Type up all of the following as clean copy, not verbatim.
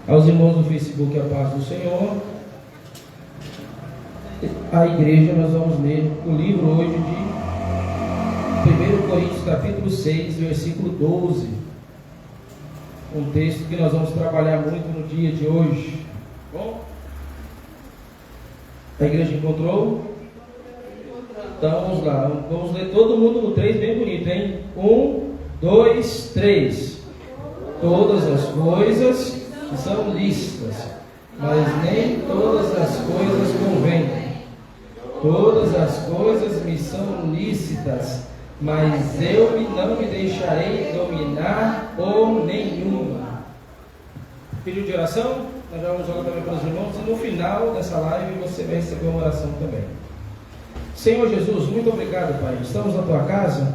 Aos irmãos do Facebook, a paz do Senhor. A igreja, nós vamos ler o livro hoje de 1 Coríntios capítulo 6, versículo 12. Um texto que nós vamos trabalhar muito no dia de hoje. Bom? A igreja encontrou? Então vamos lá, vamos ler todo mundo no 3, bem bonito, hein? 1, 2, 3. Todas as coisas são lícitas, mas nem todas as coisas convêm. Todas as coisas me são lícitas, mas eu não me deixarei dominar por nenhuma. Pedido de oração? Nós já vamos jogar também para os irmãos, e no final dessa live você vai receber uma oração também. Senhor Jesus, muito obrigado, Pai. Estamos na Tua casa,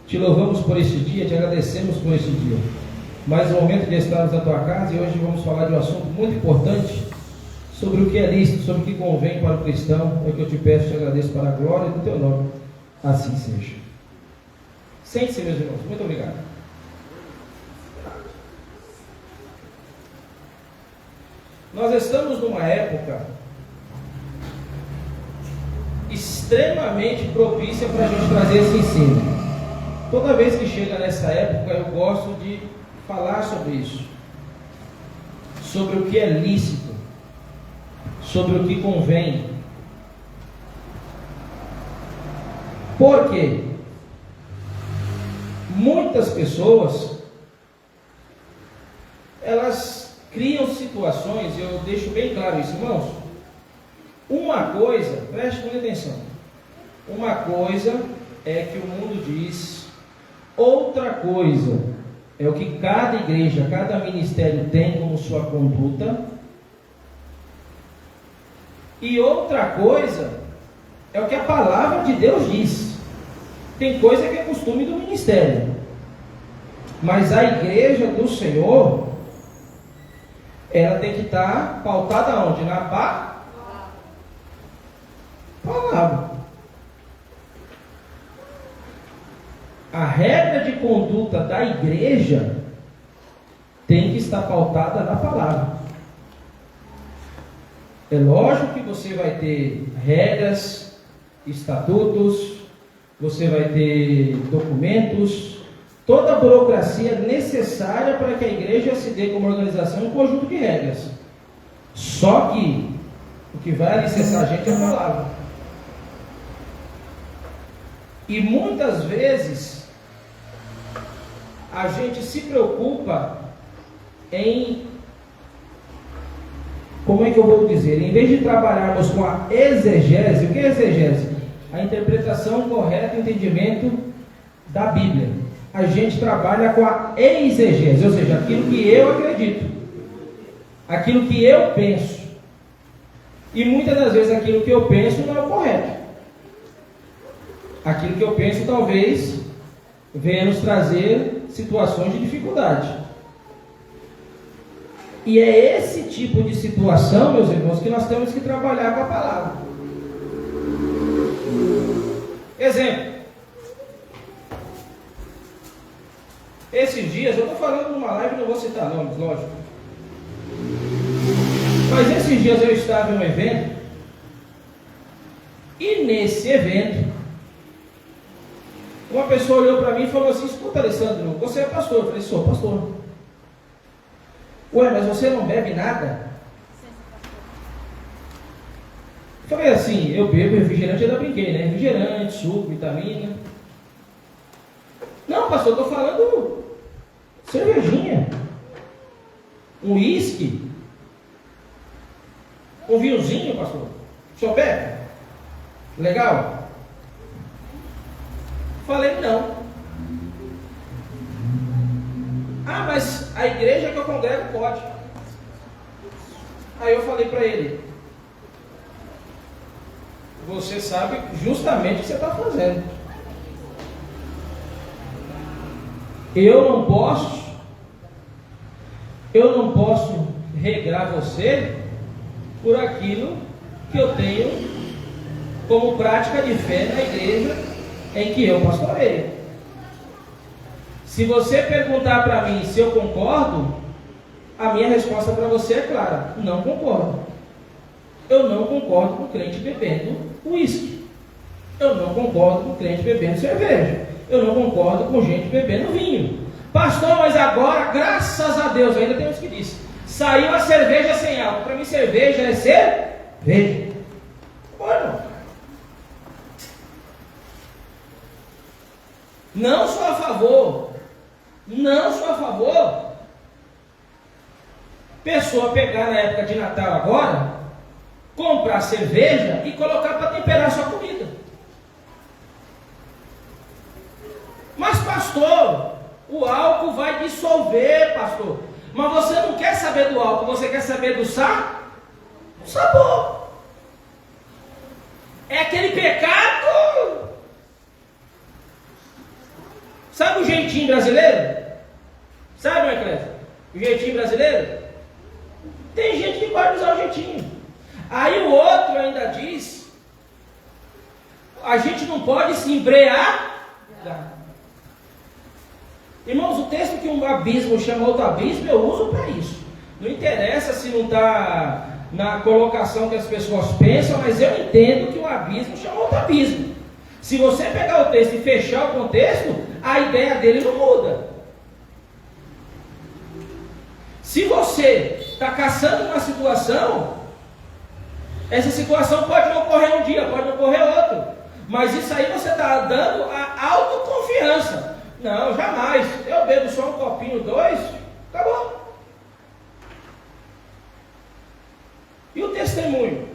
Te louvamos por este dia, Te agradecemos por este dia. Mais um momento de estarmos na Tua casa, e hoje vamos falar de um assunto muito importante, sobre o que é lícito, sobre o que convém para o cristão. É o que eu Te peço, Te agradeço para a glória do Teu nome. Assim seja. Sente-se, meus irmãos. Muito obrigado. Nós estamos numa época extremamente propícia para a gente trazer esse ensino. Toda vez que chega nessa época, eu gosto de falar sobre isso, sobre o que é lícito, sobre o que convém. Por quê? Muitas pessoas, elas criam situações, e eu deixo bem claro isso, irmãos. Uma coisa, preste muita atenção, uma coisa é que o mundo diz, outra coisa é o que cada igreja, cada ministério tem como sua conduta, e outra coisa é o que a palavra de Deus diz. Tem coisa que é costume do ministério, mas a igreja do Senhor, ela tem que estar pautada onde? Na palavra. A regra de conduta da igreja tem que estar pautada na palavra. É lógico que você vai ter regras, estatutos, você vai ter documentos, toda a burocracia necessária para que a igreja se dê como organização um conjunto de regras. Só que o que vai alicerçar a gente é a palavra. E muitas vezes a gente se preocupa em, como é que eu vou dizer, em vez de trabalharmos com a exegese. O que é exegese? A interpretação correta, o entendimento da Bíblia. A gente trabalha com a exegese, ou seja, aquilo que eu acredito, aquilo que eu penso. E muitas das vezes aquilo que eu penso não é o correto. Aquilo que eu penso talvez venha nos trazer situações de dificuldade. E é esse tipo de situação, meus irmãos, que nós temos que trabalhar com a palavra. Exemplo. Esses dias, eu estou falando numa live, não vou citar nomes, lógico. Mas esses dias eu estava em um evento, e nesse evento, uma pessoa olhou para mim e falou assim: escuta, Alessandro, você é pastor? Eu falei: sou pastor. Ué, mas você não bebe nada? Eu falei assim: eu bebo refrigerante, eu ainda brinquei, né? Refrigerante, suco, vitamina. Não, pastor, eu estou falando cervejinha, um uísque, um vinhozinho, pastor. O senhor bebe? Legal? Falei: não. Ah, mas a igreja que eu congrego pode. Aí eu falei para ele: você sabe justamente o que você está fazendo. Eu não posso regrar você por aquilo que eu tenho como prática de fé na igreja em que eu pastoreio. Se você perguntar para mim se eu concordo, A minha resposta para você é clara: não concordo. Eu não concordo com crente bebendo uísque. Eu não concordo com crente bebendo cerveja. Eu não concordo com gente bebendo vinho. Pastor, mas agora, graças a Deus, ainda tem uns que dizem, saiu a cerveja sem álcool. Para mim, cerveja é cerveja. Bueno, não sou a favor. Não sou a favor. Pessoa pegar na época de Natal agora, comprar cerveja e colocar para temperar sua comida. Mas pastor, o álcool vai dissolver, pastor. Mas você não quer saber do álcool, você quer saber do sabor. É aquele pecado. Sabe o jeitinho brasileiro? Sabe, meu eclésia? O jeitinho brasileiro? Tem gente que pode usar o jeitinho. Aí o outro ainda diz: a gente não pode se embrear. Irmãos, o texto que um abismo chama outro abismo, eu uso para isso. Não interessa se não está na colocação que as pessoas pensam, mas eu entendo que um abismo chama outro abismo. Se você pegar o texto e fechar o contexto, a ideia dele não muda. Se você está caçando uma situação, essa situação pode não ocorrer um dia, pode não ocorrer outro. Mas isso aí você está dando a autoconfiança. Não, jamais. Eu bebo só um copinho, 2, acabou. E o testemunho?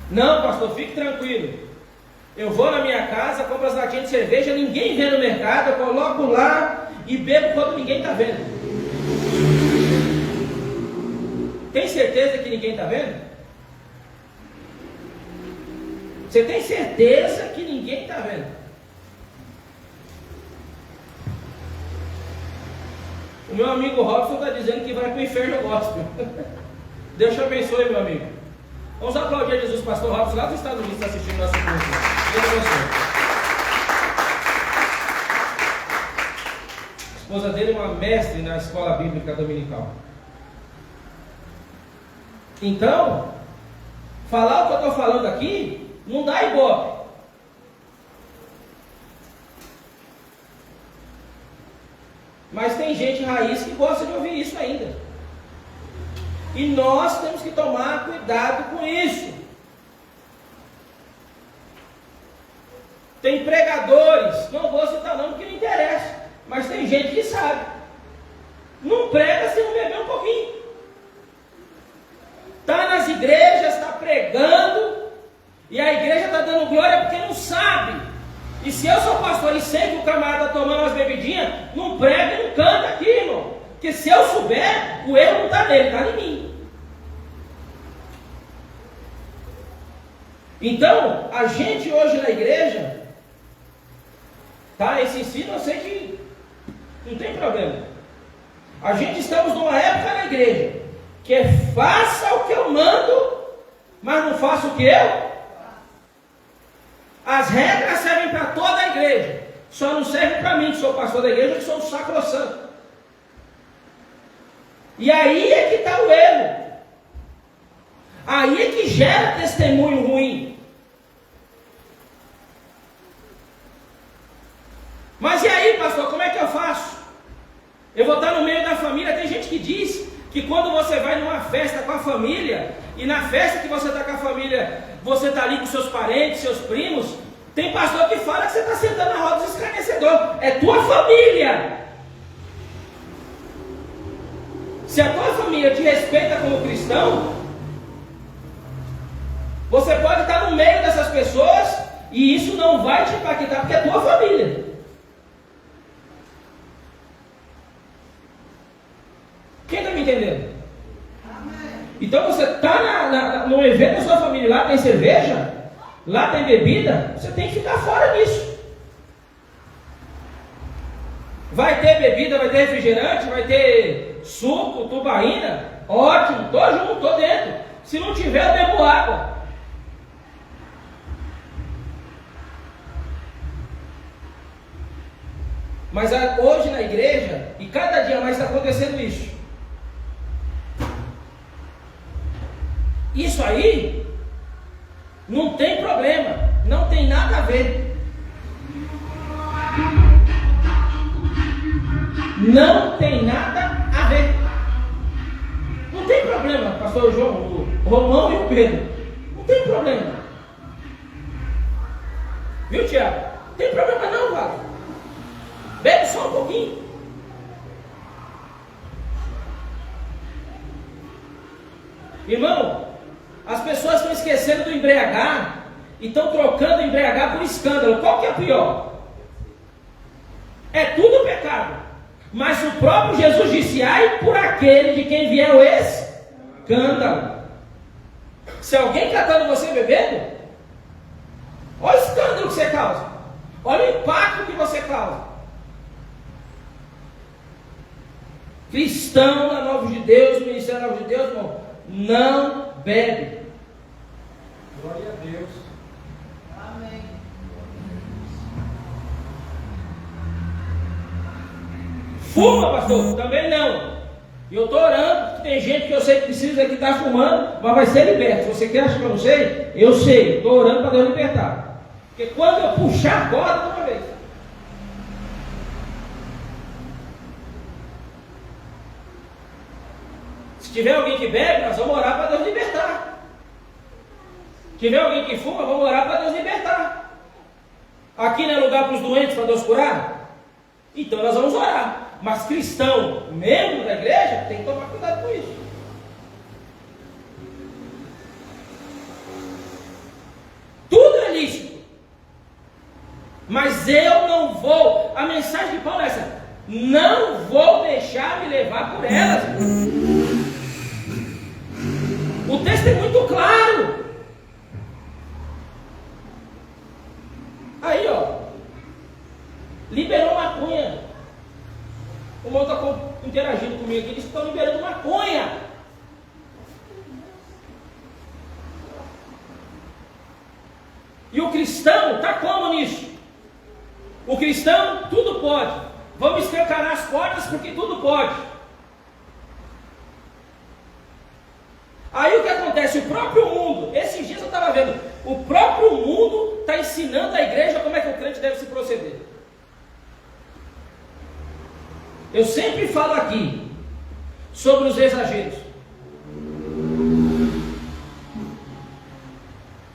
Não, pastor, fique tranquilo. Eu vou na minha casa, compro as latinhas de cerveja, ninguém vê no mercado, eu coloco lá e bebo quando ninguém está vendo. Tem certeza que ninguém está vendo? Você tem certeza que ninguém está vendo? O meu amigo Robson está dizendo que vai para o inferno gospel. Deus te abençoe, meu amigo. Vamos aplaudir a Jesus, pastor Robson, lá dos Estados Unidos, está assistindo nosso curso. Deus abençoe. A esposa dele é uma mestre na escola bíblica dominical. Então, falar o que eu estou falando aqui não dá ibope. Mas tem gente raiz que gosta de ouvir isso ainda. E nós temos que tomar cuidado com isso. Tem pregadores, não vou citar não porque não interessa, mas tem gente que sabe. Não prega se não beber um pouquinho. Está nas igrejas, está pregando, e a igreja está dando glória porque não sabe. E se eu sou pastor e sei que o camarada tomando umas bebidinhas, não prega e não canta aqui, irmão. Porque se eu souber, o erro não está nele, está em mim. Então, a gente hoje na igreja, tá? Esse ensino eu sei que não tem problema. A gente estamos numa época na igreja que é faça o que eu mando, mas não faça o que eu. As regras servem para toda a igreja, só não servem para mim, que sou pastor da igreja, que sou um sacrossanto. E aí é que está o erro. Aí é que gera testemunho ruim. Mas e aí, pastor, como é que eu faço? Eu vou estar no meio da família. Tem gente que diz que quando você vai numa festa com a família, e na festa que você está com a família, você está ali com seus parentes, seus primos, tem pastor que fala que você está sentando na roda dos escarnecedores. É tua família. Se a tua família te respeita como cristão, você pode estar no meio dessas pessoas e isso não vai te impactar, porque é tua família. Quem está me entendendo? Então você está no evento da sua família, lá tem cerveja, lá tem bebida, você tem que ficar fora disso. Vai ter bebida, vai ter refrigerante, vai ter suco, tubaína, ótimo, estou junto, estou dentro. Se não tiver, eu bebo água. Mas hoje na igreja, e cada dia mais acontecendo isso. Isso aí não tem problema, não tem nada a ver. Não tem nada a ver. Não tem problema, pastor João, o Romão e o Pedro. Não tem problema. Viu, Tiago? Não tem problema não, Wagner. Bebe só um pouquinho. Irmão, as pessoas estão esquecendo do embriagar e estão trocando embriagar por escândalo. Qual que é pior? É tudo pecado. Mas o próprio Jesus disse: ai por aquele de quem vier o escândalo. Se alguém catando você bebendo, olha o escândalo que você causa. Olha o impacto que você causa. Cristão na Nova de Deus, Ministério da Nova de Deus, irmão, não bebe. Glória a Deus. Amém. Fuma, pastor? Também não. E eu estou orando, que tem gente que eu sei que precisa que está fumando, mas vai ser liberto. Se você quer achar que eu não sei, eu sei. Estou orando para Deus libertar. Porque quando eu puxar a corda de uma vez. Se tiver alguém que bebe, nós vamos orar para Deus libertar. Se tiver alguém que fuma, vamos orar para Deus libertar. Aqui não é lugar para os doentes, para Deus curar? Então nós vamos orar. Mas cristão, membro da igreja, tem que tomar cuidado com isso. Tudo é lícito. Mas eu não vou. A mensagem de Paulo é essa: não vou deixar me levar por elas. O texto é muito claro. Aí, ó, liberou maconha. O irmão está interagindo comigo aqui, disse que estão liberando maconha. E o cristão está como nisso? O cristão, tudo pode. Vamos escancarar as portas porque tudo pode. Aí o que acontece? O próprio mundo, esses dias eu estava vendo, o próprio mundo está ensinando a igreja como é que o crente deve se proceder. Eu sempre falo aqui sobre os exageros.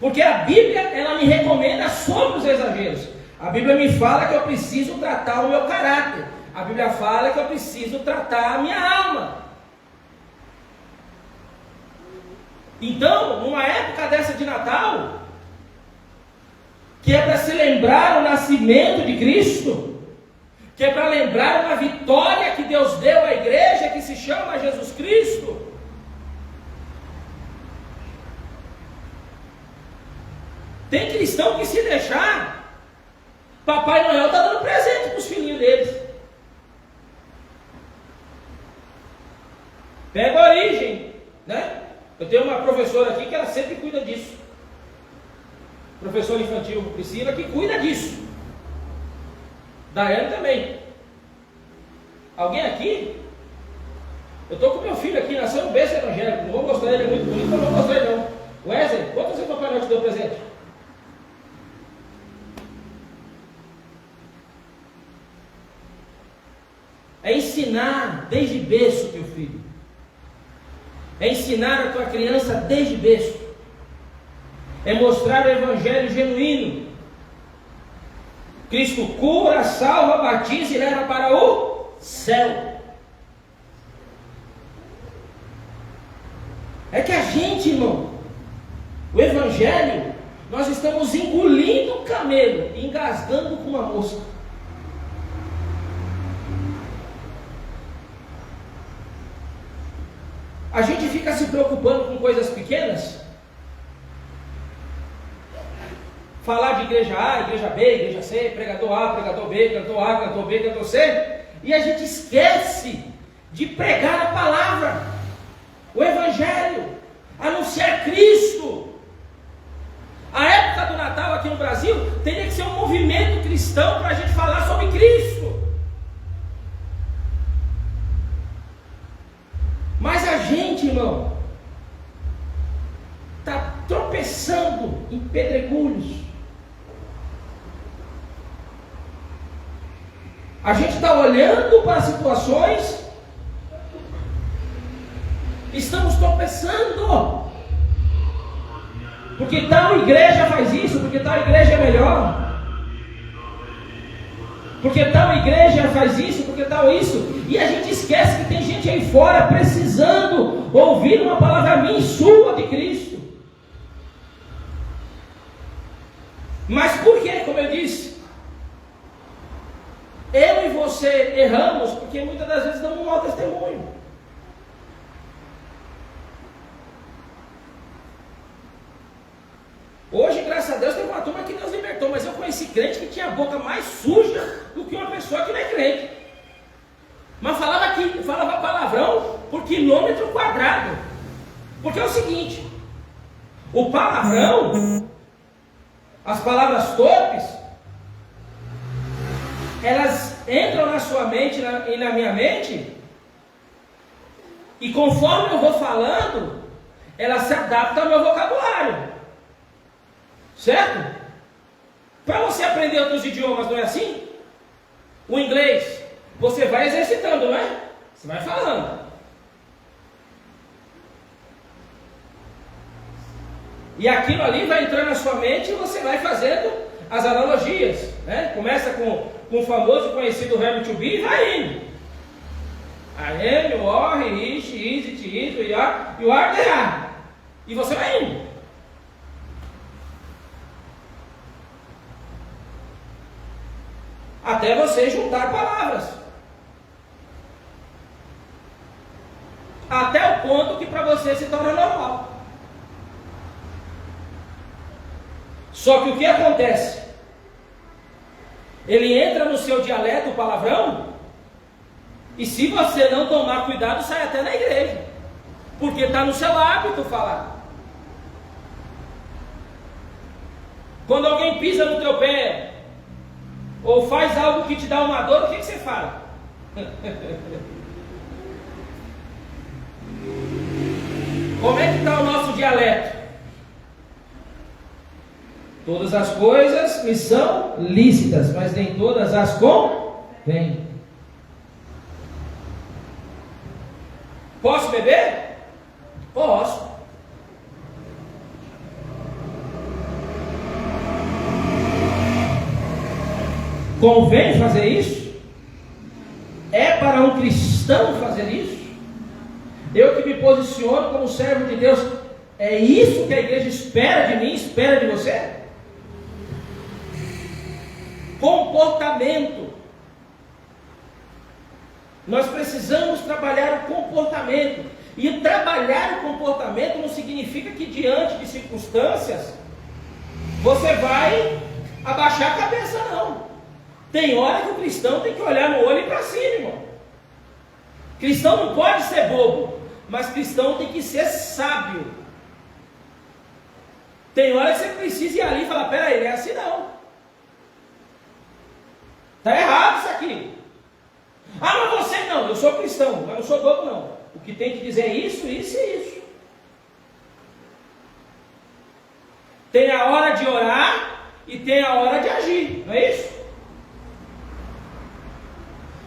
Porque a Bíblia, ela me recomenda sobre os exageros. A Bíblia me fala que eu preciso tratar o meu caráter. A Bíblia fala que eu preciso tratar a minha alma. Então, numa época dessa de Natal, que é para se lembrar o nascimento de Cristo, que é para lembrar uma vitória que Deus deu à igreja, que se chama Jesus Cristo. Tem cristão que, se deixar, Papai Noel está dando presente para os filhinhos deles. Pega a origem, né? Eu tenho uma professora aqui que ela sempre cuida disso. Professora infantil Priscila, que cuida disso. Daiane também. Alguém aqui? Eu estou com meu filho aqui, nasceu um berço evangélico. Não vou mostrar ele, é muito bonito, mas não vou mostrar ele não. Wesley, quantas vezes o Papai Noel te deu presente? É ensinar desde berço, teu filho. É ensinar a tua criança desde berço. É mostrar o evangelho genuíno. Cristo cura, salva, batiza e leva para o céu. É que a gente, irmão, o evangelho, nós estamos engolindo o camelo e engasgando com uma mosca. A gente fica se preocupando com coisas pequenas. Falar de igreja A, igreja B, igreja C, pregador A, pregador B, cantor A, cantor B, cantor C, e a gente esquece de pregar a palavra, o evangelho, anunciar Cristo. A época do Natal aqui no Brasil teria que ser um movimento cristão para a gente falar sobre Cristo. irmão, está tropeçando em pedregulhos. A gente está olhando para as situações, estamos tropeçando. Porque tal igreja faz isso, porque tal igreja é melhor. Porque tal igreja faz isso, porque tal isso. E a gente esquece que tem gente aí fora precisando ouvir uma palavra minha e sua de Cristo. Mas por quê? Como eu disse, eu e você erramos porque muitas das vezes damos um mau testemunho. Hoje, graças a Deus, tem uma turma que Deus libertou, mas eu conheci crente que tinha a boca mais suja do que uma pessoa que não é crente. Mas falava palavrão por quilômetro quadrado. Porque é o seguinte, o palavrão, as palavras torpes, elas entram na sua mente e na minha mente, e conforme eu vou falando, elas se adaptam ao meu vocabulário. Certo? Para você aprender outros idiomas, não é assim? O inglês, você vai exercitando, não é? Você vai falando. E aquilo ali vai entrando na sua mente e você vai fazendo as analogias, né? Começa com o famoso conhecido verbo to be e vai indo. I am, you are, he is, she is, it is, you are, they are. E você vai indo. Até você juntar palavras. Até o ponto que para você se torna normal. Só que o que acontece? Ele entra no seu dialeto, o palavrão, e se você não tomar cuidado, sai até na igreja. Porque está no seu hábito falar. Quando alguém pisa no teu pé, ou faz algo que te dá uma dor, o que você fala? Como é que está o nosso dialeto? Todas as coisas me são lícitas, mas nem todas as convêm. Posso beber? Posso. Convém fazer isso? É para um cristão fazer isso? Eu que me posiciono como servo de Deus, é isso que a igreja espera de mim, espera de você? Comportamento. Nós precisamos trabalhar o comportamento. E trabalhar o comportamento não significa que diante de circunstâncias você vai abaixar a cabeça, não. Tem hora que o cristão tem que olhar no olho e para cima, irmão. Cristão não pode ser bobo, mas cristão tem que ser sábio. Tem hora que você precisa ir ali e falar, peraí, não é assim não. Está errado isso aqui. Ah, mas você não, eu sou cristão, mas não sou bobo não. O que tem que dizer é isso, isso e isso. Tem a hora de orar e tem a hora de agir, não é isso?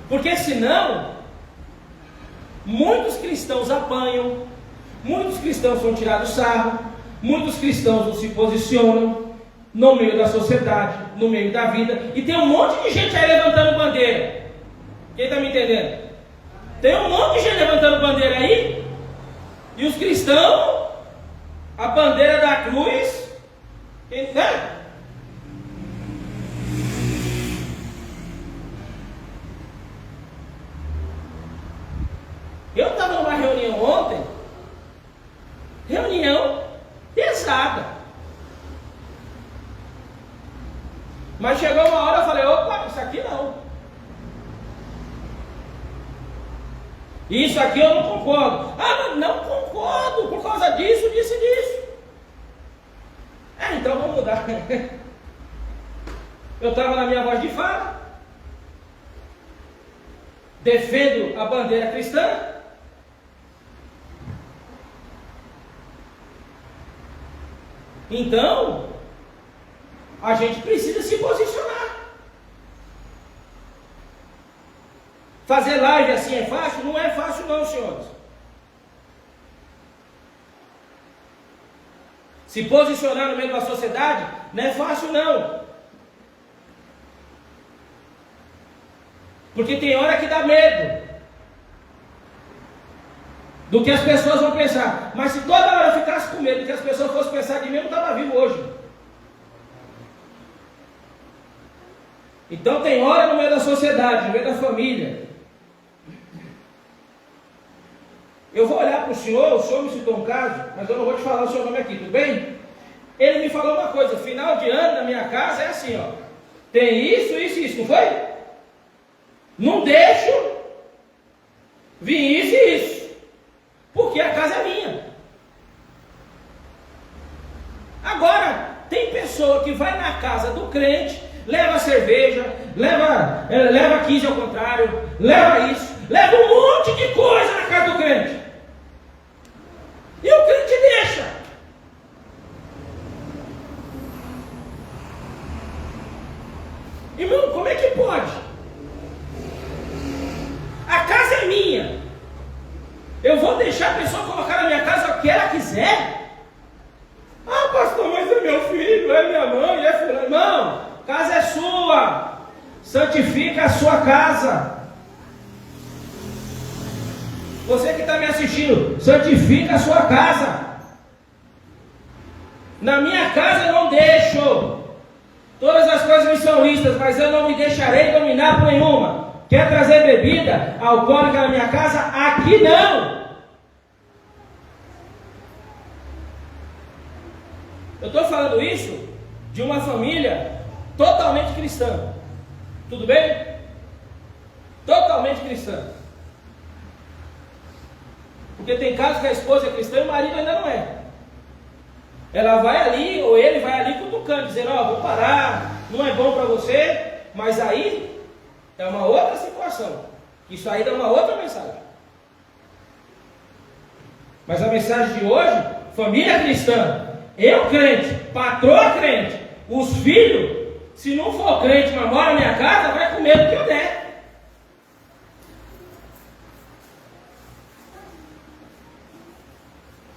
Porque senão, muitos cristãos apanham, muitos cristãos são tirados sarro, muitos cristãos não se posicionam no meio da sociedade, no meio da vida, e tem um monte de gente aí levantando bandeira. Quem está me entendendo? Tem um monte de gente levantando bandeira aí, e os cristãos, a bandeira da cruz, né? Eu estava numa reunião ontem, reunião pesada. Mas chegou uma hora eu falei, opa, isso aqui não. Isso aqui eu não concordo. Ah, mas não concordo por causa disso, disso e disso. Então vamos mudar. Eu estava na minha voz de fala, defendo a bandeira cristã, Então, a gente precisa se posicionar. Fazer live assim é fácil? Não é fácil não, senhores. Se posicionar no meio da sociedade não é fácil não. Porque tem hora que dá medo do que as pessoas vão pensar. Mas se toda hora eu ficasse com medo do que as pessoas fossem pensar de mim, eu não estava vivo hoje. Então tem hora no meio da sociedade, no meio da família. Eu vou olhar para o senhor me citou um caso, mas eu não vou te falar o seu nome aqui, tudo bem? Ele me falou uma coisa, final de ano na minha casa é assim, ó. Tem isso, não foi? Não deixo vir isso, porque a casa é minha. Agora, tem pessoa que vai na casa do crente, leva cerveja, leva 15 ao contrário, leva isso, leva um monte de coisa na casa do crente. E o crente deixa. Irmão, como é que pode? A casa é minha. Eu vou deixar a pessoa colocar na minha casa o que ela quiser? Ah, pastor, mas é meu filho, é minha mãe, é fulano. Irmão, casa é sua. Santifica a sua casa. Você que está me assistindo, santifica a sua casa. Na minha casa eu não deixo. Todas as coisas me são listas, mas eu não me deixarei dominar por nenhuma. Quer trazer bebida alcoólica na minha casa? Aqui não. Eu estou falando isso de uma família totalmente cristã. Tudo bem? Totalmente cristã. Porque tem casos que a esposa é cristã e o marido ainda não é. Ela vai ali, ou ele vai ali cutucando, dizendo, ó, vou parar, não é bom para você, mas aí é uma outra situação. Isso aí dá uma outra mensagem. Mas a mensagem de hoje, família cristã, eu crente, patroa crente, os filhos, se não for crente, mas mora na minha casa, vai com medo que eu der.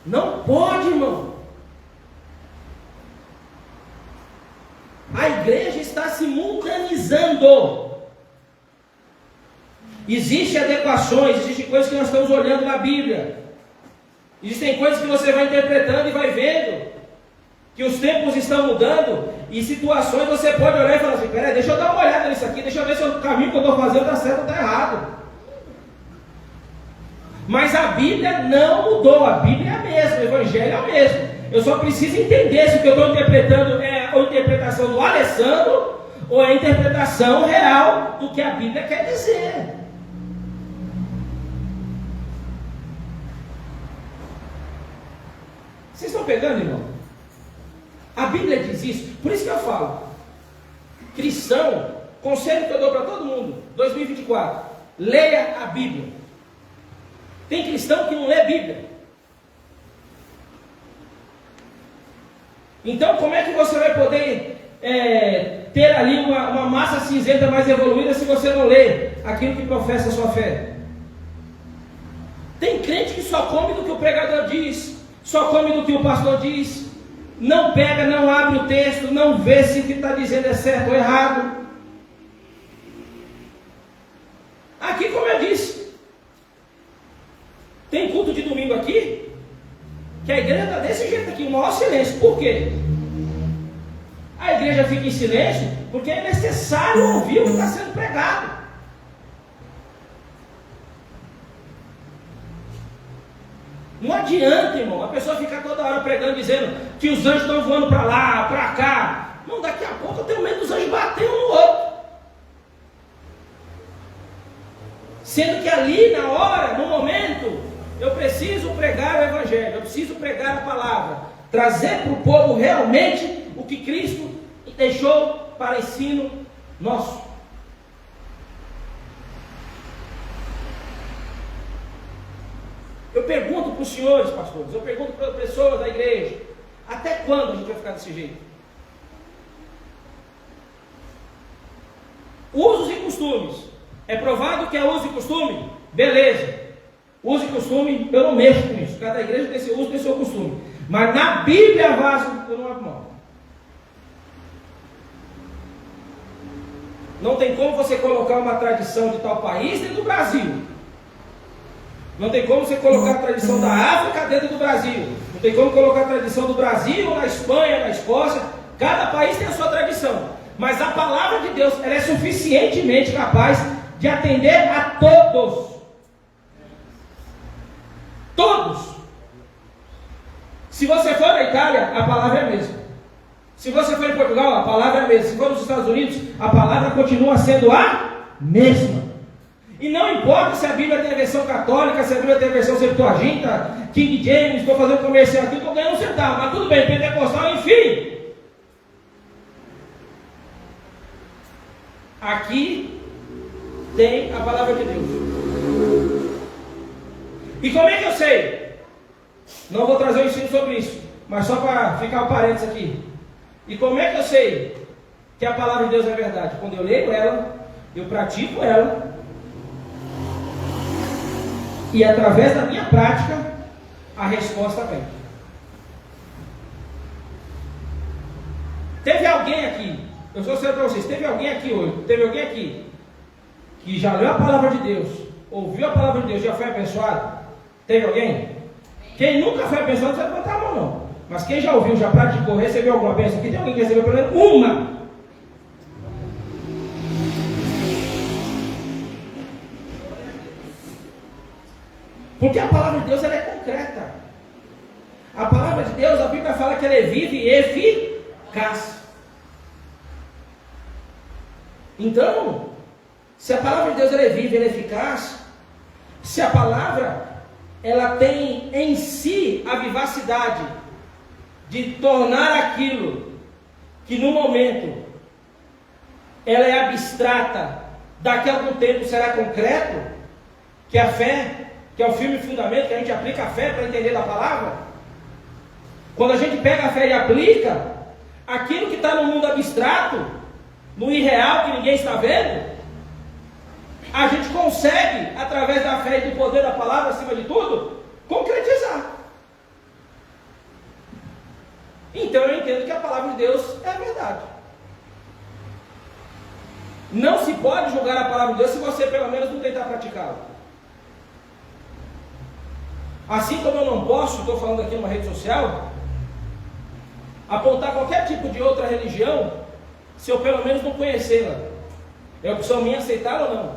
Não pode, irmão. A igreja está se mundanizando. Existem adequações, existem coisas que nós estamos olhando na Bíblia. Existem coisas que você vai interpretando e vai vendo que os tempos estão mudando, e situações você pode olhar e falar assim, peraí, deixa eu dar uma olhada nisso aqui, deixa eu ver se o caminho que eu estou fazendo está certo ou está errado. Mas a Bíblia não mudou, a Bíblia é a mesma, o Evangelho é o mesmo. Eu só preciso entender se o que eu estou interpretando é a interpretação do Alessandro ou é a interpretação real do que a Bíblia quer dizer. Vocês estão pegando, irmão? A Bíblia diz isso, por isso que eu falo. Cristão, conselho que eu dou para todo mundo, 2024, leia a Bíblia. Tem cristão que não lê a Bíblia. Então, como é que você vai poder ter ali uma massa cinzenta mais evoluída se você não lê aquilo que professa a sua fé? Tem crente que só come do que o pregador diz, só come do que o pastor diz, não pega, não abre o texto, não vê se o que está dizendo é certo ou errado. Aqui, como eu disse, tem culto de domingo aqui, que a igreja está desse jeito aqui, o maior silêncio. Por quê? A igreja fica em silêncio porque é necessário ouvir o que está sendo pregado. Não adianta, irmão, a pessoa ficar toda hora pregando, dizendo que os anjos estão voando para lá, para cá. Não, daqui a pouco eu tenho medo dos anjos bater um no outro. Sendo que ali, na hora, no momento, eu preciso pregar o Evangelho, eu preciso pregar a palavra, trazer para o povo realmente o que Cristo deixou para ensino nosso. Eu pergunto para os senhores, pastores, eu pergunto para as pessoas da igreja, Até quando a gente vai ficar desse jeito? Usos e costumes. É provado que é uso e costume? Beleza. Uso e costume, eu não mexo com isso. Cada igreja tem seu uso, tem seu costume. Mas na Bíblia vaso, eu não abro mão. Não tem como você colocar uma tradição de tal país dentro do Brasil. Não tem como você colocar a tradição da África dentro do Brasil. Não tem como colocar a tradição do Brasil, na Espanha, na Escócia. Cada país tem a sua tradição. Mas a palavra de Deus, ela é suficientemente capaz de atender a todos. Todos. Se você for na Itália, a palavra é a mesma. Se você for em Portugal, a palavra é a mesma. Se for nos Estados Unidos, a palavra continua sendo a mesma. E não importa se a Bíblia tem a versão católica, se a Bíblia tem a versão Septuaginta, King James, estou fazendo comercial aqui, estou ganhando um centavo, mas tudo bem, pentecostal, enfim. Aqui tem a palavra de Deus. E como é que eu sei? Não vou trazer um ensino sobre isso, mas só para ficar o parênteses aqui. E como é que eu sei que a palavra de Deus é verdade? Quando eu leio ela, eu pratico ela, e através da minha prática, a resposta vem. Teve alguém aqui, eu sou sério para vocês, teve alguém aqui hoje, teve alguém aqui, que já leu a palavra de Deus, ouviu a palavra de Deus, já foi abençoado? Teve alguém? Quem nunca foi abençoado, não precisa levantar a mão não. Mas quem já ouviu, já praticou, recebeu alguma bênção? Aqui tem alguém que recebeu pelo menos uma? Porque a palavra de Deus, ela é concreta. A palavra de Deus, a Bíblia fala que ela é viva e eficaz. Então, se a palavra de Deus ela é viva e ela é eficaz, se a palavra ela tem em si a vivacidade de tornar aquilo que no momento ela é abstrata, daqui a algum tempo será concreto, que a fé, que é o firme fundamento que a gente aplica a fé para entender da palavra. Quando a gente pega a fé e aplica aquilo que está no mundo abstrato, no irreal que ninguém está vendo, a gente consegue, através da fé e do poder da palavra, acima de tudo, concretizar. Então eu entendo que a palavra de Deus é a verdade. Não se pode julgar a palavra de Deus se você pelo menos não tentar praticá-la. Assim como eu não posso, estou falando aqui numa rede social, apontar qualquer tipo de outra religião, se eu pelo menos não conhecê-la. É opção minha aceitá-la ou não.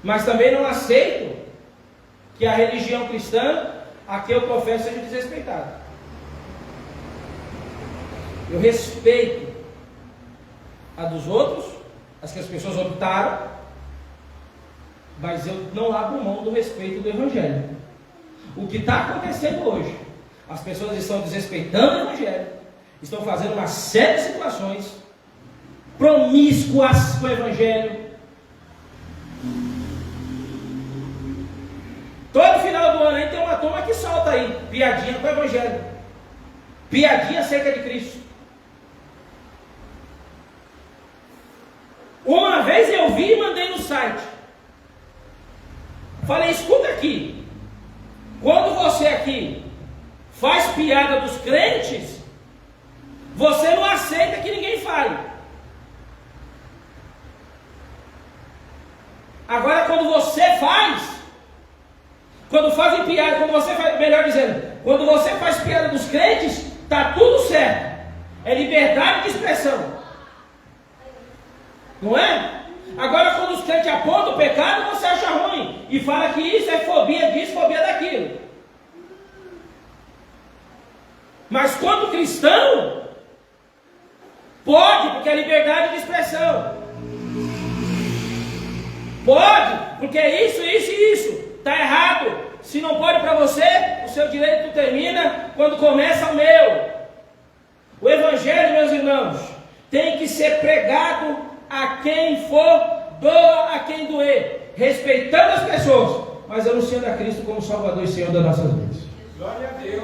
Mas também não aceito que a religião cristã a que eu professo seja desrespeitada. Eu respeito a dos outros, as que as pessoas optaram, mas eu não abro mão do respeito do Evangelho. O que está acontecendo hoje, as pessoas estão desrespeitando o Evangelho, estão fazendo uma série de situações promíscuas com o Evangelho. Todo final do ano aí tem uma turma que solta aí piadinha com o Evangelho, piadinha acerca de Cristo. Uma vez eu vi e mandei no site. Falei, escuta aqui. Quando você aqui faz piada dos crentes, você não aceita que ninguém fale. Agora quando você faz, quando fazem piada, quando você faz, melhor dizendo, quando você faz piada dos crentes, está tudo certo. É liberdade de expressão. Não é? Agora quando os crentes apontam o pecado, você acha ruim. E fala que isso é fobia disso, fobia daquilo. Mas quando cristão, pode, porque é liberdade de expressão. Pode, porque é isso, isso e isso. Está errado. Se não pode para você, o seu direito termina quando começa o meu. O Evangelho, meus irmãos, tem que ser pregado a quem for, doa a quem doer, respeitando as pessoas, mas anunciando a Cristo como Salvador e Senhor das nossas vidas. Glória a Deus.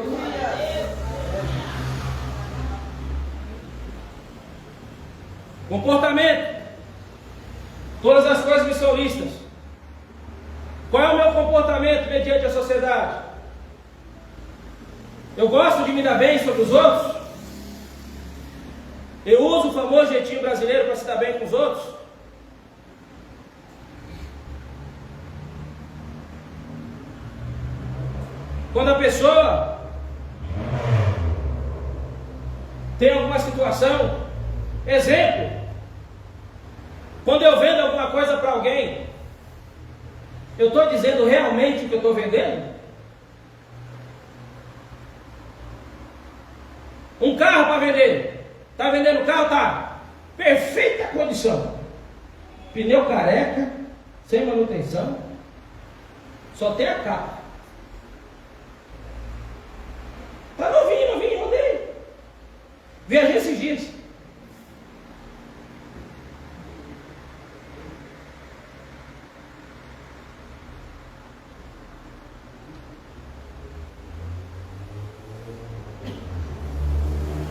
Comportamento. Todas as coisas me são listas. Qual é o meu comportamento mediante a sociedade? Eu gosto de me dar bem sobre os outros? Eu uso o famoso jeitinho brasileiro para se dar bem com os outros? Quando a pessoa tem alguma situação, exemplo, quando eu vendo alguma coisa para alguém, eu estou dizendo realmente o que eu estou vendendo? Um carro para vender. Está vendendo carro? Tá. Perfeita condição. Pneu careca, sem manutenção. Só tem a capa. Está novinho, rodei. Viajei esses dias.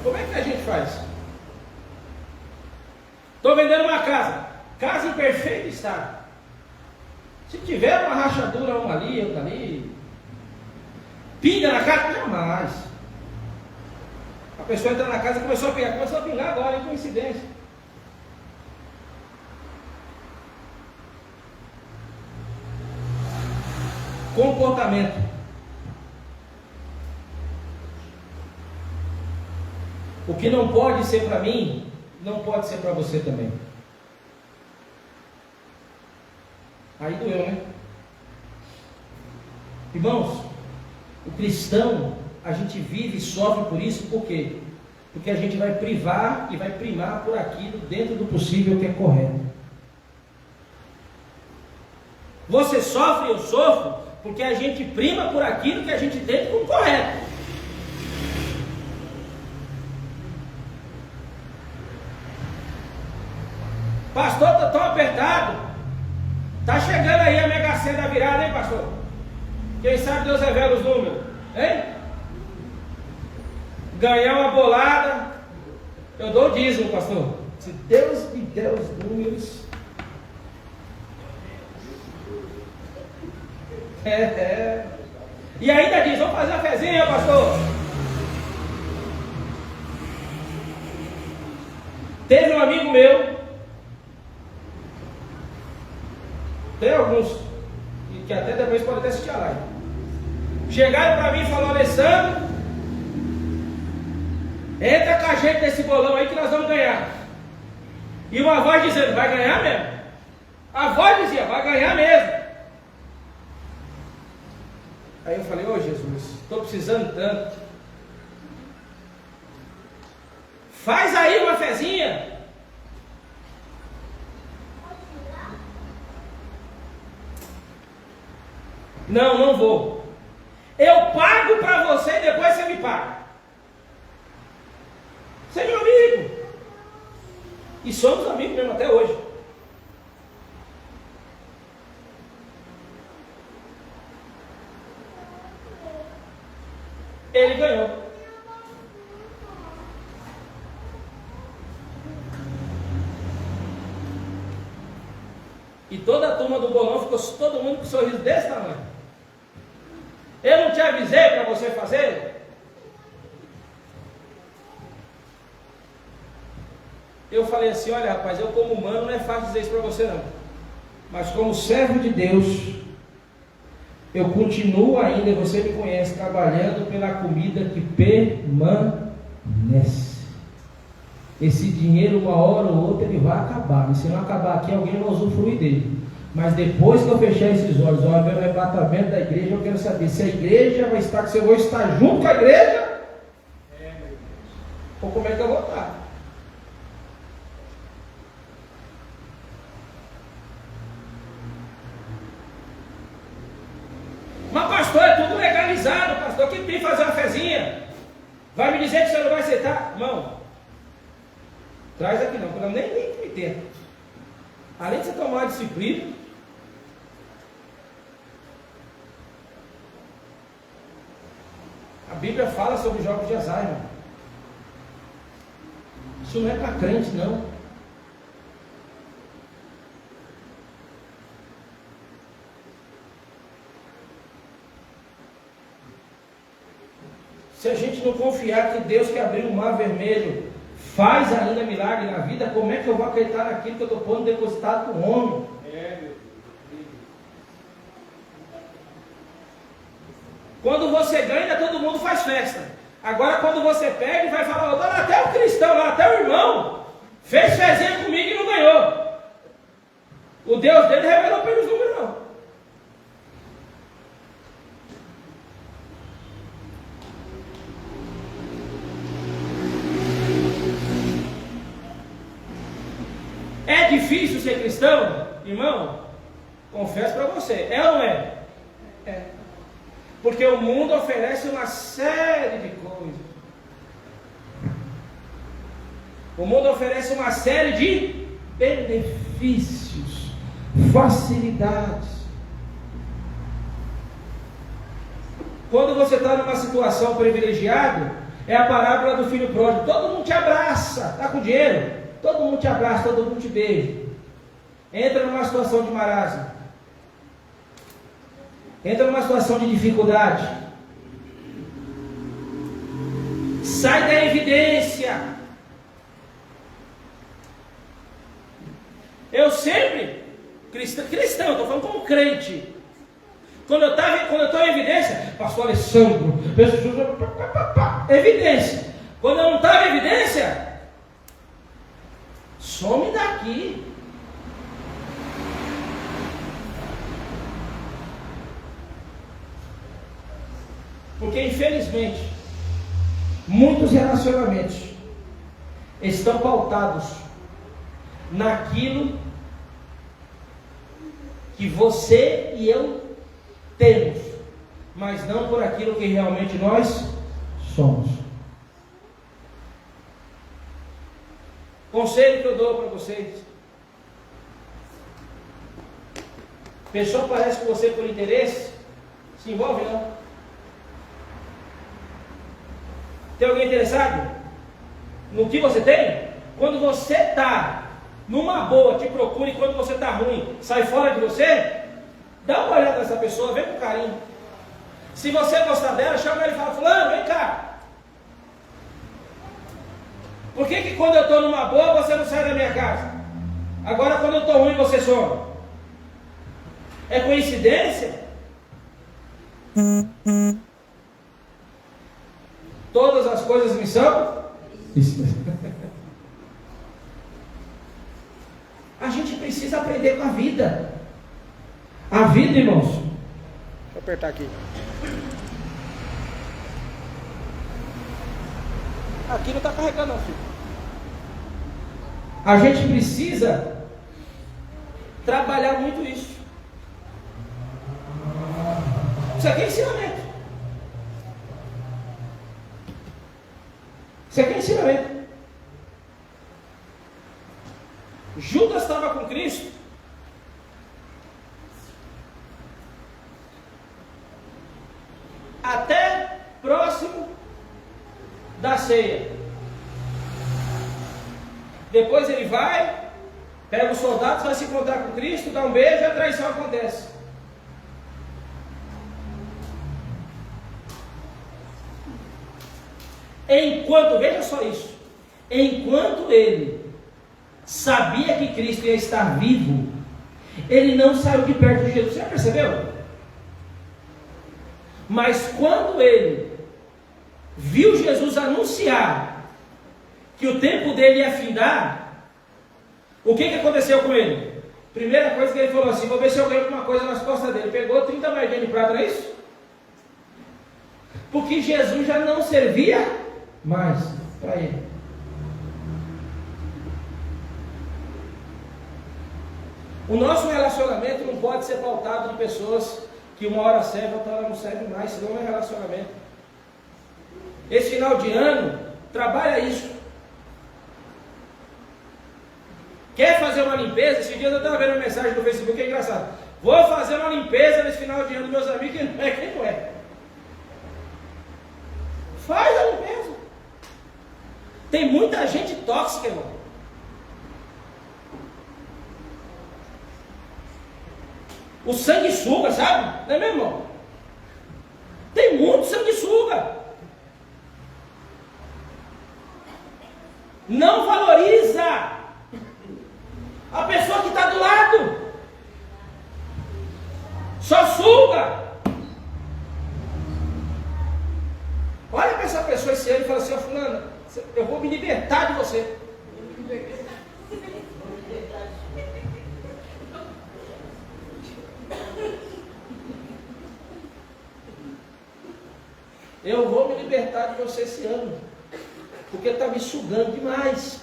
Como é que a gente faz? Estou vendendo uma casa em perfeito estado. Se tiver uma rachadura, uma ali, outra ali, pinga na casa? Jamais. A pessoa entra na casa e começou a pingar agora, em coincidência. Comportamento. O que não pode ser para mim, não pode ser para você também. Aí doeu, né? Irmãos, o cristão, a gente vive e sofre por isso, por quê? Porque a gente vai privar e vai primar por aquilo dentro do possível que é correto. Você sofre, eu sofro, porque a gente prima por aquilo que a gente tem como correto. Pastor, está tão apertado. Está chegando aí a Mega Sena da virada, hein, pastor? Quem sabe Deus revela os números, hein? Ganhar uma bolada, eu dou o dízimo, pastor. Se Deus me der os números. E ainda diz, vamos fazer uma fezinha, pastor. Teve um amigo meu, tem alguns que até depois podem até assistir a live. Chegaram para mim e falaram: Alessandro, entra com a gente nesse bolão aí que nós vamos ganhar. E uma voz dizendo: vai ganhar mesmo. A voz dizia: vai ganhar mesmo. Aí eu falei: ô Jesus, estou precisando tanto. Faz aí uma fezinha. Não, não vou. Eu pago para você e depois você me paga. Você é meu amigo. E somos amigos mesmo até hoje. Ele ganhou. E toda a turma do bolão ficou todo mundo com um sorriso desse tamanho. Eu não te avisei para você fazer? Eu falei assim: olha, rapaz, eu como humano não é fácil dizer isso para você não. Mas como servo de Deus, eu continuo ainda, você me conhece, trabalhando pela comida que permanece. Esse dinheiro, uma hora ou outra, ele vai acabar. E se não acabar aqui, alguém vai usufruir dele. Mas depois que eu fechar esses olhos, olha, meu arrebatamento da igreja, eu quero saber se a igreja vai estar, se eu vou estar junto com a igreja, ou como é que eu vou estar. Mas pastor, é tudo legalizado, pastor, quem tem que fazer uma fezinha? Vai me dizer que você não vai aceitar? Irmão, traz aqui não, porque eu nem me tento. Além de você tomar uma disciplina, Bíblia fala sobre os jogos de azar, irmão. Isso não é para crente, não. Se a gente não confiar que Deus que abriu o mar vermelho faz ainda milagre na vida, como é que eu vou acreditar naquilo que eu estou pondo depositado com o homem? Quando você ganha, todo mundo faz festa. Agora, quando você perde, vai falar, até o cristão lá, até o irmão, fez fezinha comigo e não ganhou. O Deus dele revelou para ele os números, não. É difícil ser cristão, irmão? Confesso para você, é ou não é? É. Porque o mundo oferece uma série de coisas. O mundo oferece uma série de benefícios, facilidades. Quando você está numa situação privilegiada, é a parábola do filho pródigo. Todo mundo te abraça, está com dinheiro? Todo mundo te abraça, todo mundo te beija. Entra numa situação de marasmo. Entra numa situação de dificuldade. Sai da evidência. Eu sempre, cristão, estou falando como crente. Quando eu estou em evidência, pastor Alessandro, evidência. Quando eu não estava em evidência, some daqui. Porque infelizmente muitos relacionamentos estão pautados naquilo que você e eu temos, mas não por aquilo que realmente nós somos. Conselho que eu dou para vocês: pessoa parece com você por interesse, se envolve não. Tem alguém interessado no que você tem? Quando você está numa boa, te procura, e quando você está ruim, sai fora de você. Dá uma olhada nessa pessoa, vem com carinho. Se você gostar dela, chama ele e fala: fulano, vem cá. Por que quando eu estou numa boa, você não sai da minha casa? Agora quando eu estou ruim, você some? É coincidência? Todas as coisas me são? A gente precisa aprender com a vida. A vida, irmãos. Deixa eu apertar aqui. Aqui não está carregando, não, filho. A gente precisa trabalhar muito isso. Isso aqui é ensinamento. Isso aqui é ensinamento. Judas estava com Cristo. Até próximo da ceia. Depois ele vai, pega os soldados, vai se encontrar com Cristo, dá um beijo e a traição acontece. Enquanto, veja só isso, enquanto ele sabia que Cristo ia estar vivo, ele não saiu de perto de Jesus. Você já percebeu? Mas quando ele viu Jesus anunciar que o tempo dele ia findar, o que aconteceu com ele? Primeira coisa que ele falou assim: vou ver se eu ganho alguma coisa nas costas dele. Pegou 30 moedinhas de prata, não é isso? Porque Jesus já não servia mais para ele. O nosso relacionamento não pode ser pautado de pessoas que uma hora serve, outra hora não serve mais, senão não é relacionamento. Esse final de ano, trabalha isso. Quer fazer uma limpeza? Esses dias eu estava vendo uma mensagem no Facebook, que é engraçado. Vou fazer uma limpeza nesse final de ano, meus amigos, que não é quem não é. Faz a limpeza. Tem muita gente tóxica, irmão. O sanguessuga, sabe? Não é mesmo, irmão? Tem muito sanguessuga. Não valoriza a pessoa que está do lado. Só suga. Olha para essa pessoa esse ano e fala assim: ó, fulana, eu vou me libertar de você. Eu vou me libertar de você esse ano, porque está me sugando demais.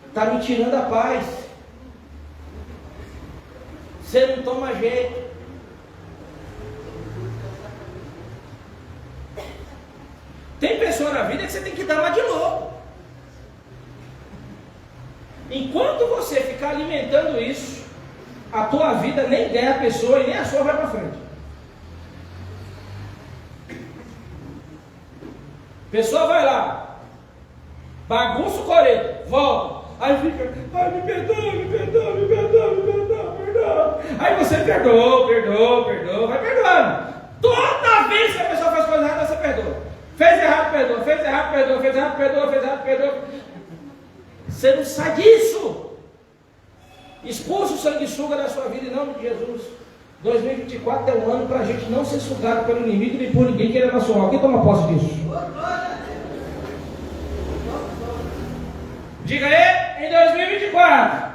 Está me tirando a paz. Você não toma jeito. Tem pessoa na vida que você tem que dar uma de louco. Enquanto você ficar alimentando isso, a tua vida nem ganha a pessoa e nem a sua vai para frente. A pessoa vai lá, bagunça o coreto, volta, aí fica: ai, me perdoa, me perdoa, me perdoa, me perdoa, perdoa. Aí você perdoa, vai perdoando. Toda vez que a pessoa faz coisa errada, você perdoa. Fez errado, perdoa, fez errado, perdoa, fez errado, perdoa, fez errado, perdoa. Você não sai disso. Expulsa o sanguessuga da sua vida em nome de Jesus. 2024 é um ano para a gente não ser sugado pelo inimigo nem por ninguém querendo a sua alma. Quem toma posse disso? Diga aí, em 2024.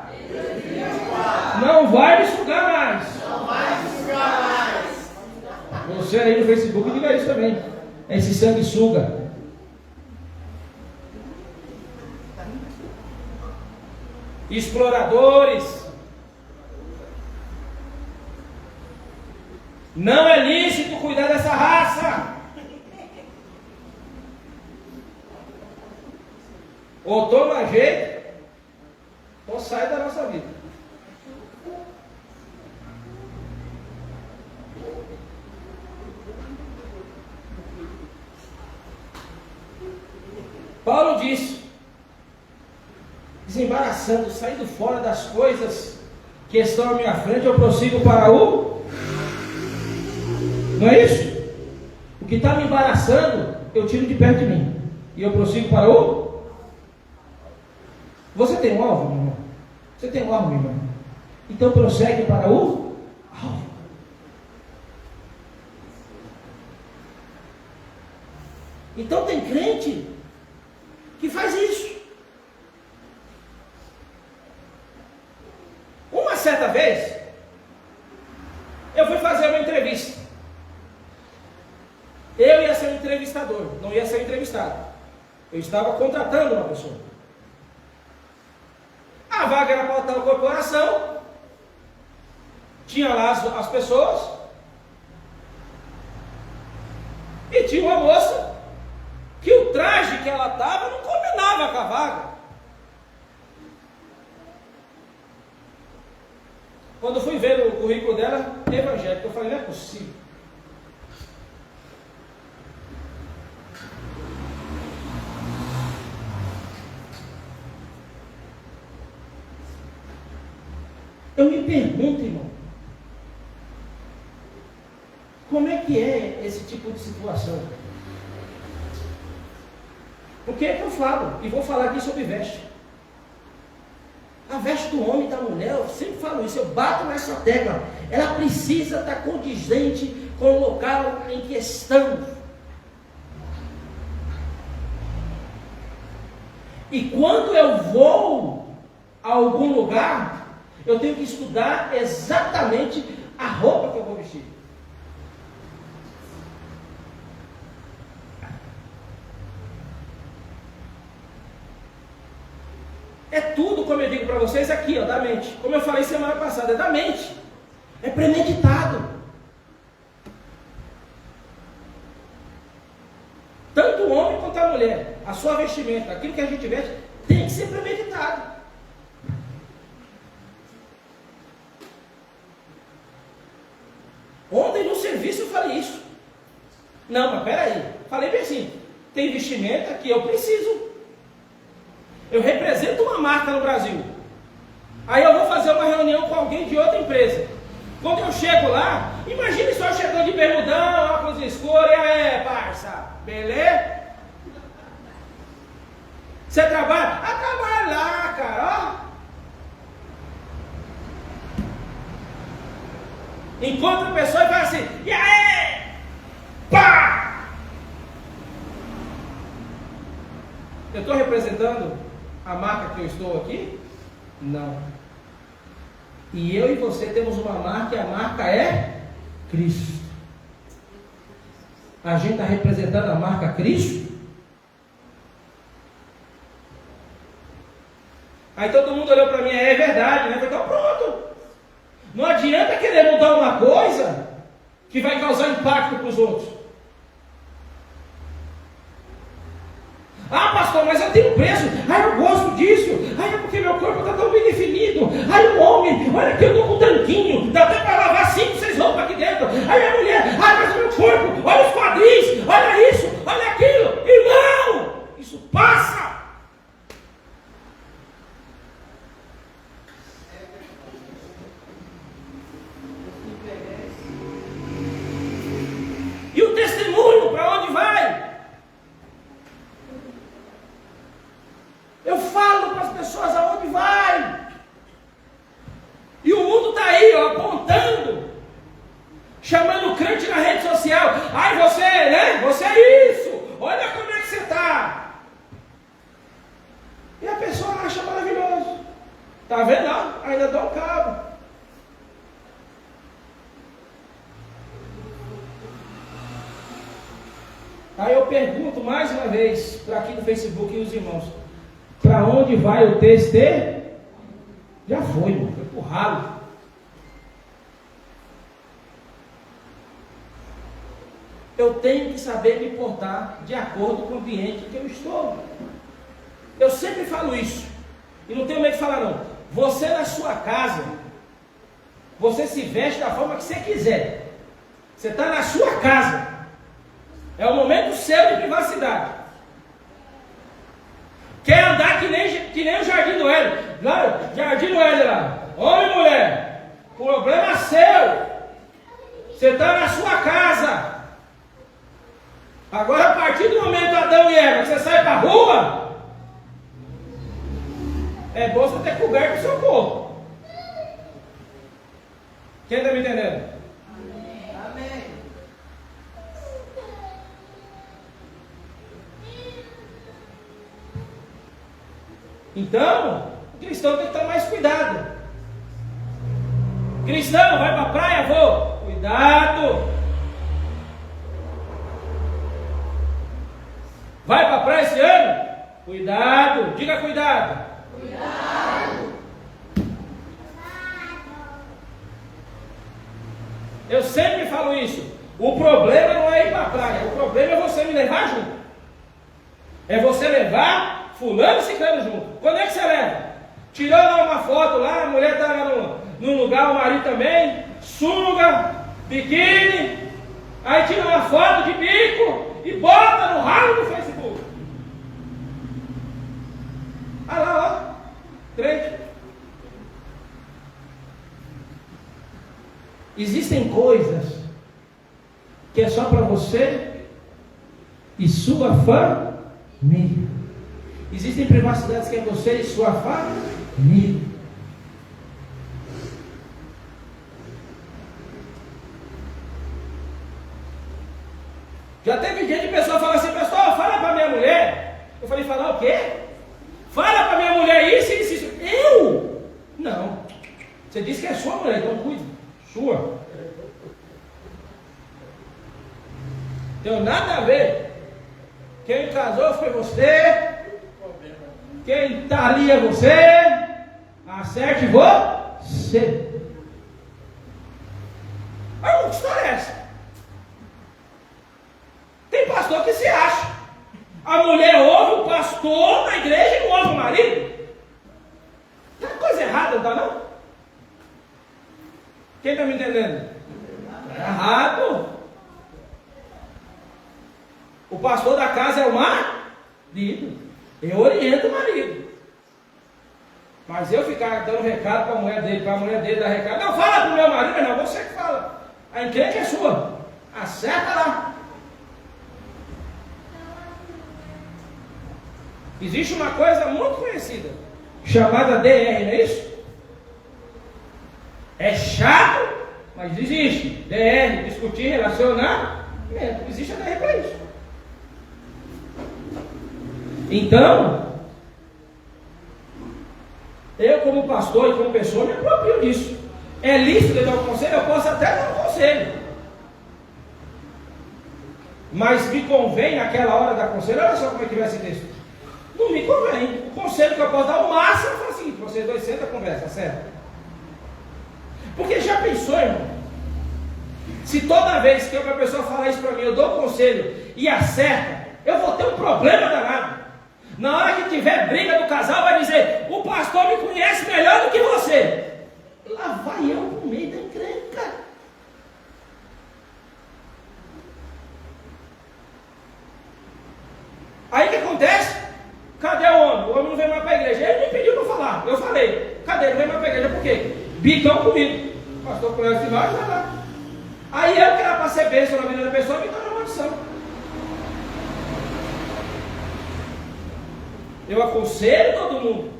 Não vai me sugar mais. Não vai me sugar mais. Você aí no Facebook, diga isso também. Esse sanguessuga. Exploradores. Não é lícito cuidar dessa raça. Ou toma jeito, ou sai da nossa vida. Paulo disse: desembaraçando, saindo fora das coisas que estão à minha frente, eu prossigo para o... Não é isso? O que está me embaraçando, eu tiro de perto de mim. E eu prossigo para o... Você tem um alvo, meu irmão? Você tem um alvo, meu irmão? Então prossegue para o alvo. Então tem crente que faz isso. Uma certa vez, eu fui fazer uma entrevista. Eu ia ser um entrevistador, não ia ser entrevistado. Eu estava contratando uma pessoa. A vaga era para tal corporação. Tinha lá as pessoas. E tinha uma moça que o traje que ela estava não combinava com a vaga. Quando fui ver o currículo dela, evangélico, eu falei: não é possível. Eu me pergunto, irmão, como é que é esse tipo de situação? Porque é que eu falo, e vou falar aqui sobre veste. A veste do homem e da mulher, eu sempre falo isso, eu bato nessa tecla. Ela precisa estar condizente com o local em que estamos. E quando eu vou a algum lugar, eu tenho que estudar exatamente a roupa que eu vou vestir. É tudo, como eu digo para vocês, aqui, ó, da mente. Como eu falei semana passada, é da mente. É premeditado. Tanto o homem quanto a mulher, a sua vestimenta, aquilo que a gente veste, tem que ser premeditado. Ontem no serviço eu falei isso. Não, mas peraí. Falei bem assim, tem vestimenta que eu preciso. Eu represento uma marca no Brasil. Aí eu vou fazer uma reunião com alguém de outra empresa. Quando eu chego lá, imagine só chegando de bermudão, óculos escuros, e aí, parça, beleza? Você trabalha? Trabalha lá, cara, ó. Encontra a pessoa e fala assim, e aí? Pá! Eu estou representando a marca que eu estou aqui? Não. E eu e você temos uma marca, e a marca é Cristo. A gente está representando a marca Cristo? Aí todo mundo olhou para mim, é verdade, né? Então pronto. Não adianta querer mudar uma coisa que vai causar impacto para os outros. Ah, pastor, mas eu tenho preço. Ah, eu gosto disso. Ah, é porque meu corpo está tão bem definido. Ah, o homem, olha aqui, eu estou com um tanquinho. Dá até para lavar 5, 6 roupas aqui dentro. Aí a mulher, ah, mas o meu corpo, olha os quadris, olha isso, olha aquilo. Irmão, isso passa. E o testemunho, para onde vai? Eu falo para as pessoas aonde vai. E o mundo está aí, ó, apontando, chamando o crente na rede social. Ai, você, né? Você é isso. Olha como é que você está. E a pessoa acha maravilhoso. Está vendo? Ó, ainda dá um cabo. Aí eu pergunto mais uma vez para aqui no Facebook e os irmãos: para onde vai o testemunho? Já foi, irmão, foi pro ralo. Eu tenho que saber me portar de acordo com o ambiente que eu estou. Eu sempre falo isso. E não tenho medo de falar não. Você na sua casa, você se veste da forma que você quiser. Você está na sua casa. É o momento seu de privacidade. Quer andar que nem o Jardim do Éden. Lá, Jardim do Éden lá. Homem e mulher. Problema seu. Você está na sua casa. Agora, a partir do momento Adão e Eva, você sai para a rua, é bom você ter coberto o seu corpo. Quem está me entendendo? Amém. Então, o cristão tem que tomar mais cuidado. Cristão, vai para a praia, vou. Cuidado. Vai para a praia esse ano? Cuidado. Diga cuidado. Cuidado. Eu sempre falo isso. O problema não é ir para a praia. O problema é você me levar junto. É você levar fulano e ciclano junto. Quando é que você leva? Tirou lá uma foto lá, a mulher está lá no lugar, o marido também, sunga, biquíni, aí tira uma foto de bico e bota no ralo do Facebook. Olha lá, ó, crente. Existem coisas que é só para você e sua família. Existem privacidades que é você e sua família. Já teve dia de pessoa falar assim: pastor, fala para minha mulher. Eu falei: falar o quê? Fala para minha mulher isso e isso. Eu? Não. Você disse que é sua mulher, então cuide. Sua. Tem nada a ver. Quem casou foi você. Quem está ali é você. Acerte você. Aí, que história é essa? Tem pastor que se acha. A mulher ouve o pastor na igreja e não ouve o marido. Tem coisa errada, não está não? Quem está me entendendo? Tá errado. O pastor da casa é o marido. Eu oriento o marido. Mas eu ficar dando recado para a mulher dele dar recado. Não, fala para o meu marido, não, você que fala. A encrenca é sua. Acerta lá. Existe uma coisa muito conhecida, chamada DR, não é isso? É chato, mas existe. DR, discutir, relacionar. Existe a DR para isso. Então, eu como pastor e como pessoa me aproprio disso. É lícito eu dar um conselho? Eu posso até dar um conselho. Mas me convém naquela hora dar conselho? Olha só como é que vai esse texto. Não me convém. O conselho que eu posso dar, o máximo, é assim: vocês dois sentam e conversam, certo? Porque já pensou, irmão? Se toda vez que uma pessoa falar isso para mim, eu dou um conselho e acerta, eu vou ter um problema danado. Na hora que tiver briga do casal, vai dizer: o pastor me conhece melhor do que você. Lá vai eu no meio da encrenca. Aí o que acontece? Cadê o homem? O homem não vem mais para a igreja. Ele me pediu para falar. Eu falei: cadê? Não vem mais para a igreja. Por quê? Bicão comigo. O pastor conhece nós, vai lá. Aí eu que era para ser bênção na vida da pessoa, me torna maldição. Eu aconselho todo mundo.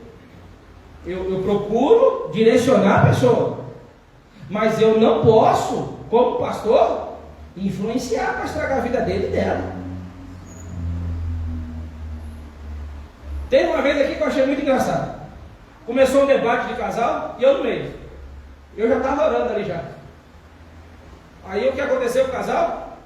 Eu procuro direcionar a pessoa. Mas eu não posso, como pastor, influenciar para estragar a vida dele e dela. Teve uma vez aqui que eu achei muito engraçado. Começou um debate de casal e eu no meio. Eu já estava orando ali já. Aí o que aconteceu com o casal?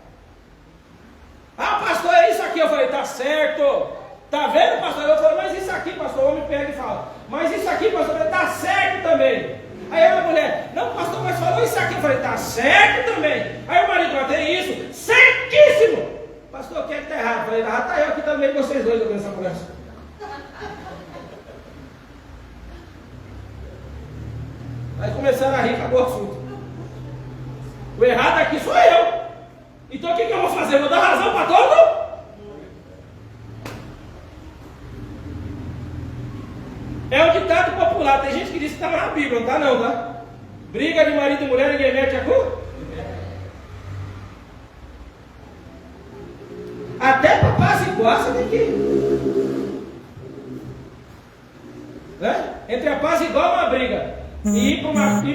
Ah, pastor, é isso aqui. Eu falei: tá certo. Tá vendo, pastor? Eu falei: mas isso aqui, pastor. O homem pega e fala: mas isso aqui, pastor, tá certo também. Aí a mulher: não, pastor, mas falou isso aqui. Eu falei: tá certo também. Aí o marido: mas tem isso, certíssimo. Pastor, quem é que tá errado? Eu falei: ah, tá eu aqui também, vocês dois ouvindo essa conversa. Aí começaram a rir, acabou o assunto. O errado aqui sou eu. Então o que eu vou fazer? Eu vou dar razão para todo? É um ditado popular. Tem gente que diz que estava na Bíblia, não está não, tá? Briga de marido e mulher, ninguém mete a culpa. Até para apaziguar você tem que ir. Né? Entre apaziguar uma briga e ir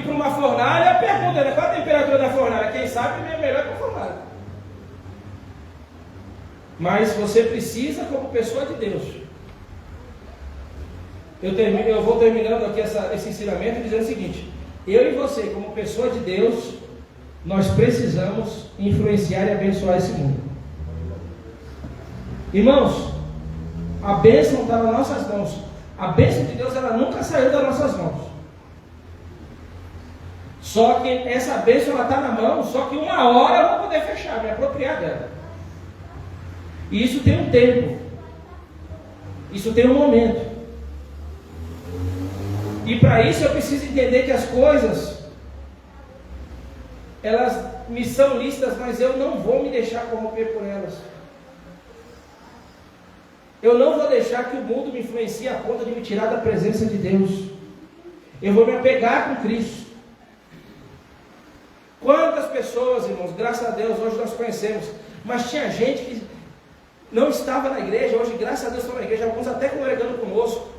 para uma fornalha, a pergunta é: qual a temperatura da fornalha? Quem sabe é melhor que a fornalha. Mas você precisa, como pessoa de Deus. Eu vou terminando aqui esse ensinamento dizendo o seguinte: eu e você, como pessoa de Deus, nós precisamos influenciar e abençoar esse mundo. Irmãos, a bênção está nas nossas mãos. A bênção de Deus, ela nunca saiu das nossas mãos. Só que essa bênção, ela está na mão, só que uma hora eu vou poder fechar, me apropriar dela. E isso tem um tempo. Isso tem um momento. E para isso eu preciso entender que as coisas, elas me são lícitas, mas eu não vou me deixar corromper por elas. Eu não vou deixar que o mundo me influencie a ponto de me tirar da presença de Deus. Eu vou me apegar com Cristo. Quantas pessoas, irmãos, graças a Deus, hoje nós conhecemos, mas tinha gente que não estava na igreja, hoje graças a Deus estão na igreja, alguns até congregando conosco.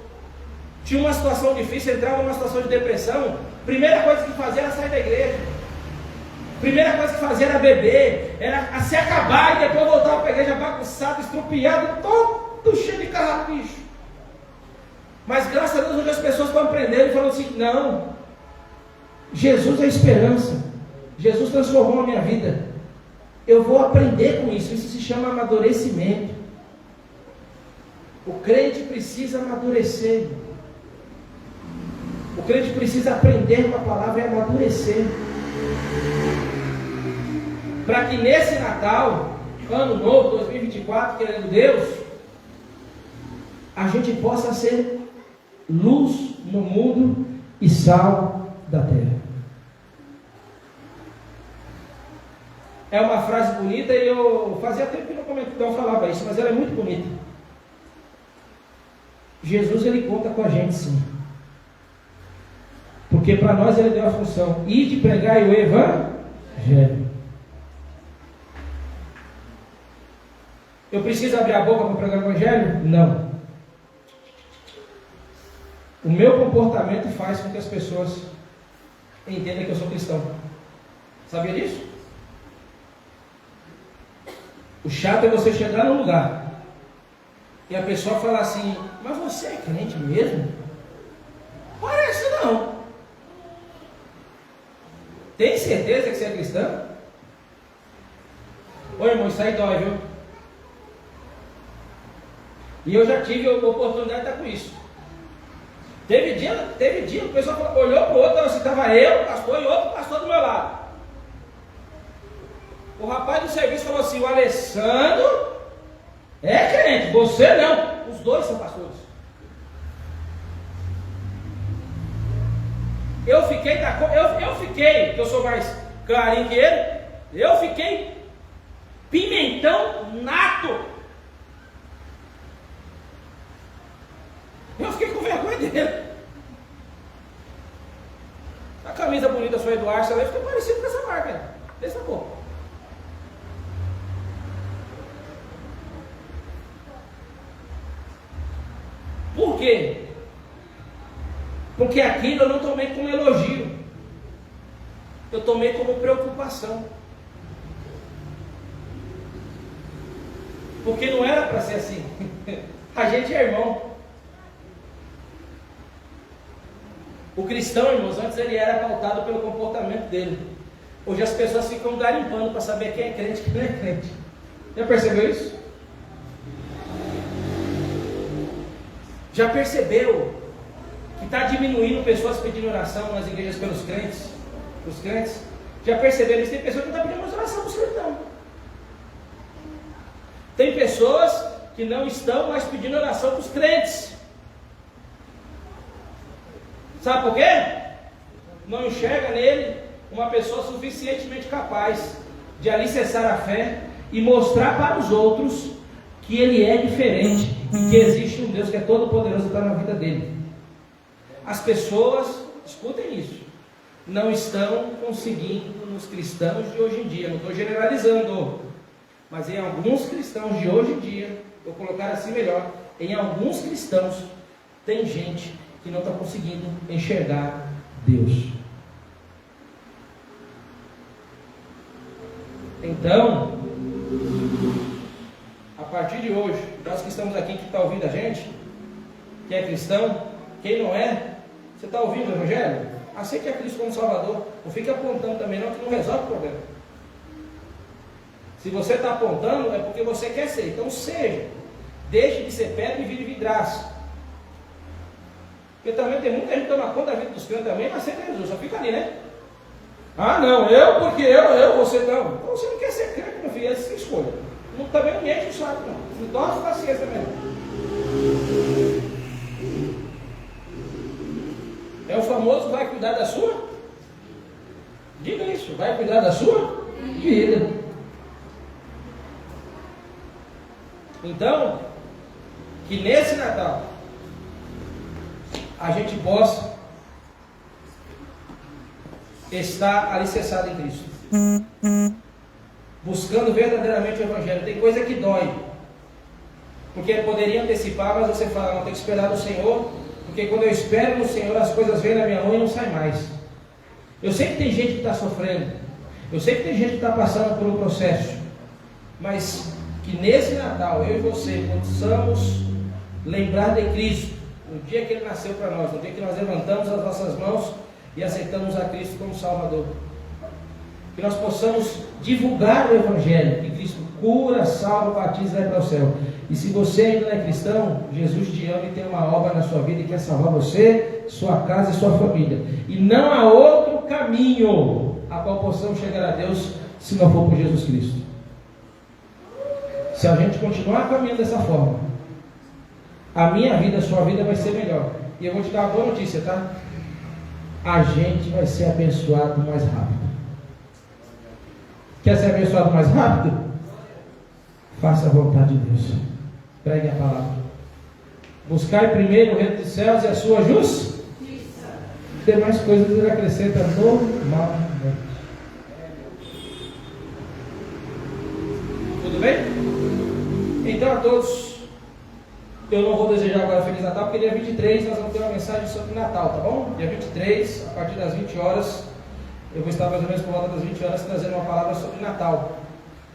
Tinha uma situação difícil, entrava numa situação de depressão, primeira coisa que fazia era sair da igreja. Primeira coisa que fazia era beber, era se acabar e depois voltar para a igreja bagunçado, estrupiado, todo cheio de carrapicho. Mas graças a Deus hoje as pessoas estão aprendendo e falando assim: não, Jesus é a esperança, Jesus transformou a minha vida, eu vou aprender com isso. Isso se chama amadurecimento. O crente precisa amadurecer. O crente precisa aprender com a palavra e amadurecer, para que nesse Natal, Ano Novo 2024, querendo Deus, a gente possa ser luz no mundo e sal da terra. É uma frase bonita e eu fazia tempo que não falava isso, mas ela é muito bonita. Jesus, ele conta com a gente, sim. Porque para nós ele deu a função de pregar o evangelho. Eu preciso abrir a boca para pregar o evangelho? Não. O meu comportamento faz com que as pessoas entendam que eu sou cristão. Sabia disso? O chato é você chegar num lugar e a pessoa falar assim: mas você é crente mesmo? Parece não. Tem certeza que você é cristão? Ô irmão, isso aí dói, viu? E eu já tive a oportunidade de estar com isso. Teve dia que o pessoal olhou para o outro, assim, estava eu, pastor, e outro pastor do meu lado. O rapaz do serviço falou assim: o Alessandro é crente, você não. Os dois são pastores. Eu fiquei, que eu sou mais clarinho que ele, eu fiquei pimentão nato. Eu fiquei com vergonha dele. A camisa bonita sua Eduardo, ela fica parecida com essa marca, dessa cor. Por quê? Porque aquilo eu não tomei como elogio, eu tomei como preocupação. Porque não era para ser assim. A gente é irmão. O cristão, irmãos, antes ele era pautado pelo comportamento dele. Hoje as pessoas ficam garimpando para saber quem é crente e quem não é crente. Já percebeu isso? Já percebeu que está diminuindo pessoas pedindo oração nas igrejas pelos crentes? Os crentes? Já perceberam isso? Tem pessoas que não estão pedindo oração para os crentes, não. Tem pessoas que não estão mais pedindo oração para os crentes. Sabe por quê? Não enxerga nele uma pessoa suficientemente capaz de alicerçar a fé e mostrar para os outros que ele é diferente e que existe um Deus que é todo poderoso e está na vida dele. As pessoas, escutem isso, não estão conseguindo nos cristãos de hoje em dia, não estou generalizando, mas em alguns cristãos de hoje em dia, vou colocar assim melhor, em alguns cristãos tem gente que não está conseguindo enxergar Deus. Então, a partir de hoje, nós que estamos aqui, que está ouvindo a gente, que é cristão, quem não é, você está ouvindo o Evangelho? Aceite a Cristo como Salvador. Não fique apontando também não, que não resolve o problema. Se você está apontando, é porque você quer ser. Então seja. Deixe de ser pedra e vire vidraça. Porque também tem muita gente que toma conta da vida dos crentes também, mas aceita Jesus, só fica ali, né? Ah não, porque eu, você não. Então você não quer ser crente, meu filho, é essa escolha. Não, também não enche o saco, não. Não torce paciência também. É o famoso vai cuidar da sua? Diga isso, vai cuidar da sua vida. Então, que nesse Natal a gente possa estar alicerçado em Cristo, buscando verdadeiramente o Evangelho. Tem coisa que dói, porque poderia antecipar, mas você fala, não, tem que esperar no Senhor, porque quando eu espero no Senhor, as coisas vêm na minha mão e não saem mais. Eu sei que tem gente que está sofrendo, eu sei que tem gente que está passando por um processo, mas que nesse Natal, eu e você, possamos lembrar de Cristo, no dia que Ele nasceu para nós, no dia que nós levantamos as nossas mãos e aceitamos a Cristo como Salvador. Que nós possamos divulgar o Evangelho, que Cristo cura, salva, batiza e vai para o céu. E se você ainda não é cristão, Jesus te ama e tem uma obra na sua vida e quer salvar você, sua casa e sua família. E não há outro caminho a qual possamos chegar a Deus se não for por Jesus Cristo. Se a gente continuar caminhando dessa forma, a minha vida, a sua vida vai ser melhor. E eu vou te dar uma boa notícia, tá? A gente vai ser abençoado mais rápido. Quer ser abençoado mais rápido? Faça a vontade de Deus. Pregue a palavra. Buscai primeiro o reino dos céus e a sua justiça. Demais coisas ele acrescenta normalmente. Tudo bem? Então a todos, eu não vou desejar agora Feliz Natal, porque dia 23 nós vamos ter uma mensagem sobre Natal, tá bom? Dia 23, a partir das 20 horas, eu vou estar mais ou menos por volta das 20 horas trazendo uma palavra sobre Natal.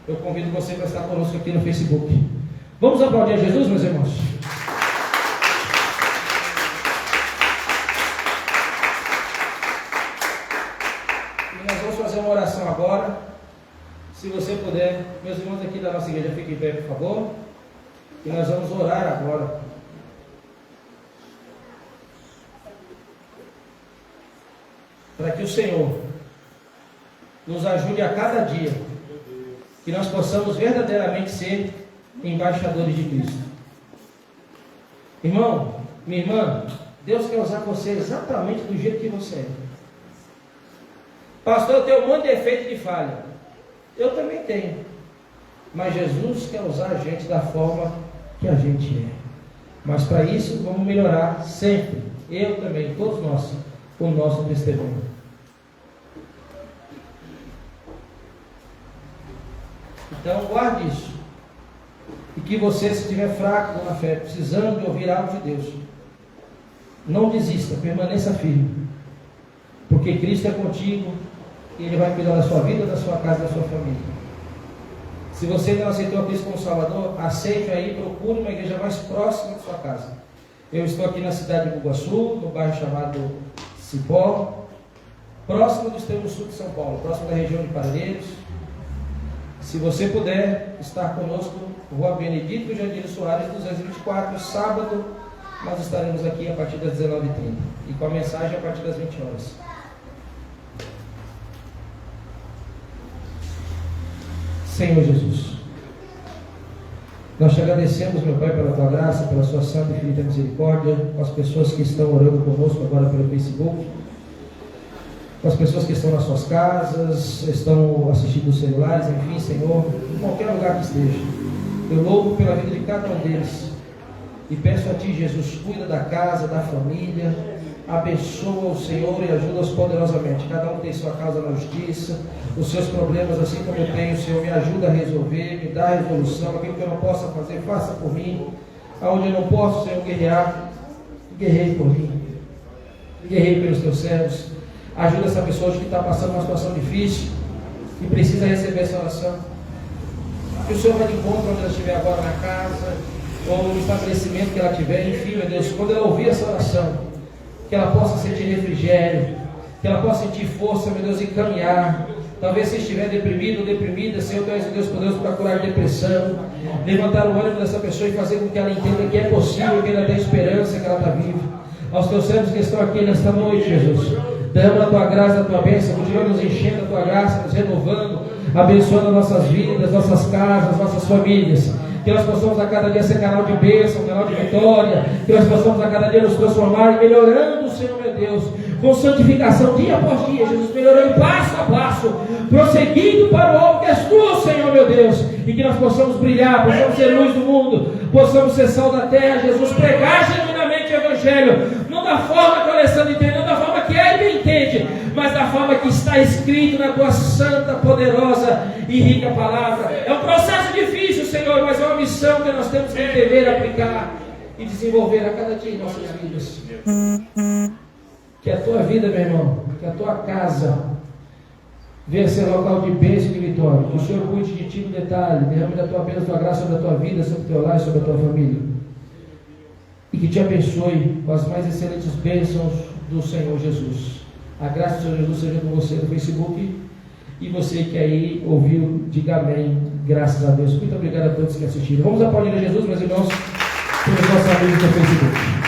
Eu convido você para estar conosco aqui no Facebook. Vamos aplaudir a Jesus, meus irmãos? E nós vamos fazer uma oração agora. Se você puder, meus irmãos aqui da nossa igreja, fiquem em pé, por favor. E nós vamos orar agora. Para que o Senhor nos ajude a cada dia, que nós possamos verdadeiramente ser embaixadores de Cristo. Irmão, minha irmã, Deus quer usar você exatamente do jeito que você é. Pastor, eu tenho um monte de defeito e de falha. Eu também tenho. Mas Jesus quer usar a gente da forma que a gente é. Mas para isso vamos melhorar sempre. Eu também, todos nós, o nosso testemunho. Então guarde isso. E que você, se estiver fraco na fé, precisando de ouvir algo de Deus, não desista, permaneça firme. Porque Cristo é contigo e Ele vai cuidar da sua vida, da sua casa, da sua família. Se você ainda não aceitou a Cristo como Salvador, aceite aí, procure uma igreja mais próxima da sua casa. Eu estou aqui na cidade de Bugaçu, no bairro chamado Cipó, próximo do extremo sul de São Paulo, próximo da região de Parelheiros. Se você puder estar conosco, Rua Benedito Jandira Soares, 224, sábado, nós estaremos aqui a partir das 19h30 e com a mensagem a partir das 20 horas. Senhor Jesus, nós te agradecemos, meu Pai, pela tua graça, pela sua santa e infinita misericórdia, com as pessoas que estão orando conosco agora pelo Facebook, com as pessoas que estão nas suas casas, estão assistindo os celulares, enfim, Senhor, em qualquer lugar que esteja. Eu louvo pela vida de cada um deles e peço a Ti, Jesus, cuida da casa, da família, abençoa o Senhor e ajuda-os poderosamente. Cada um tem sua causa na justiça, os seus problemas, assim como eu tenho, Senhor, me ajuda a resolver, me dá a resolução. Aquilo que eu não possa fazer, faça por mim. Aonde eu não posso, Senhor, guerrear, guerrei por mim, guerrei pelos teus servos. Ajuda essa pessoa que está passando uma situação difícil e precisa receber essa oração. Que o Senhor vai de encontro onde ela estiver agora na casa, ou no estabelecimento que ela tiver, enfim, meu Deus, quando ela ouvir essa oração, que ela possa sentir refrigério, que ela possa sentir força, meu Deus, e caminhar. Talvez se estiver deprimido ou deprimida, Senhor, Tu és o Deus poderoso para curar de depressão, levantar o ânimo dessa pessoa e fazer com que ela entenda que é possível, que ela tem esperança, que ela está viva. Aos Teus servos que estão aqui nesta noite, Jesus, derrama a Tua graça, a Tua bênção, continua nos enchendo a Tua graça, nos renovando, abençoando as nossas vidas, nossas casas, nossas famílias. Que nós possamos a cada dia ser canal de bênção, canal de vitória, que nós possamos a cada dia nos transformar, melhorando, Senhor meu Deus, com santificação dia após dia, Jesus, melhorando passo a passo, prosseguindo para o alvo que és Tu, Senhor meu Deus, e que nós possamos brilhar, possamos ser luz do mundo, possamos ser sal da terra, Jesus, pregar genuinamente o Evangelho, não da forma que o Alessandro entende, não da forma que ele entende, mas da forma que está escrito na Tua santa, poderosa e rica palavra. É um processo difícil, Senhor, mas é uma missão que nós temos que entender, aplicar e desenvolver a cada dia em nossas vidas. Que a tua vida, meu irmão, que a tua casa venha ser local de bênção e de vitória. Que o Senhor cuide de ti no detalhe, derrame da tua bênção, da tua graça sobre a tua vida, sobre o teu lar e sobre a tua família. E que te abençoe com as mais excelentes bênçãos do Senhor Jesus. A graça do Senhor Jesus seja com você no Facebook. E você que aí ouviu, diga amém. Graças a Deus. Muito obrigado a todos que assistiram. Vamos aplaudir a Jesus, meus irmãos, pelos nossos amigos do Facebook.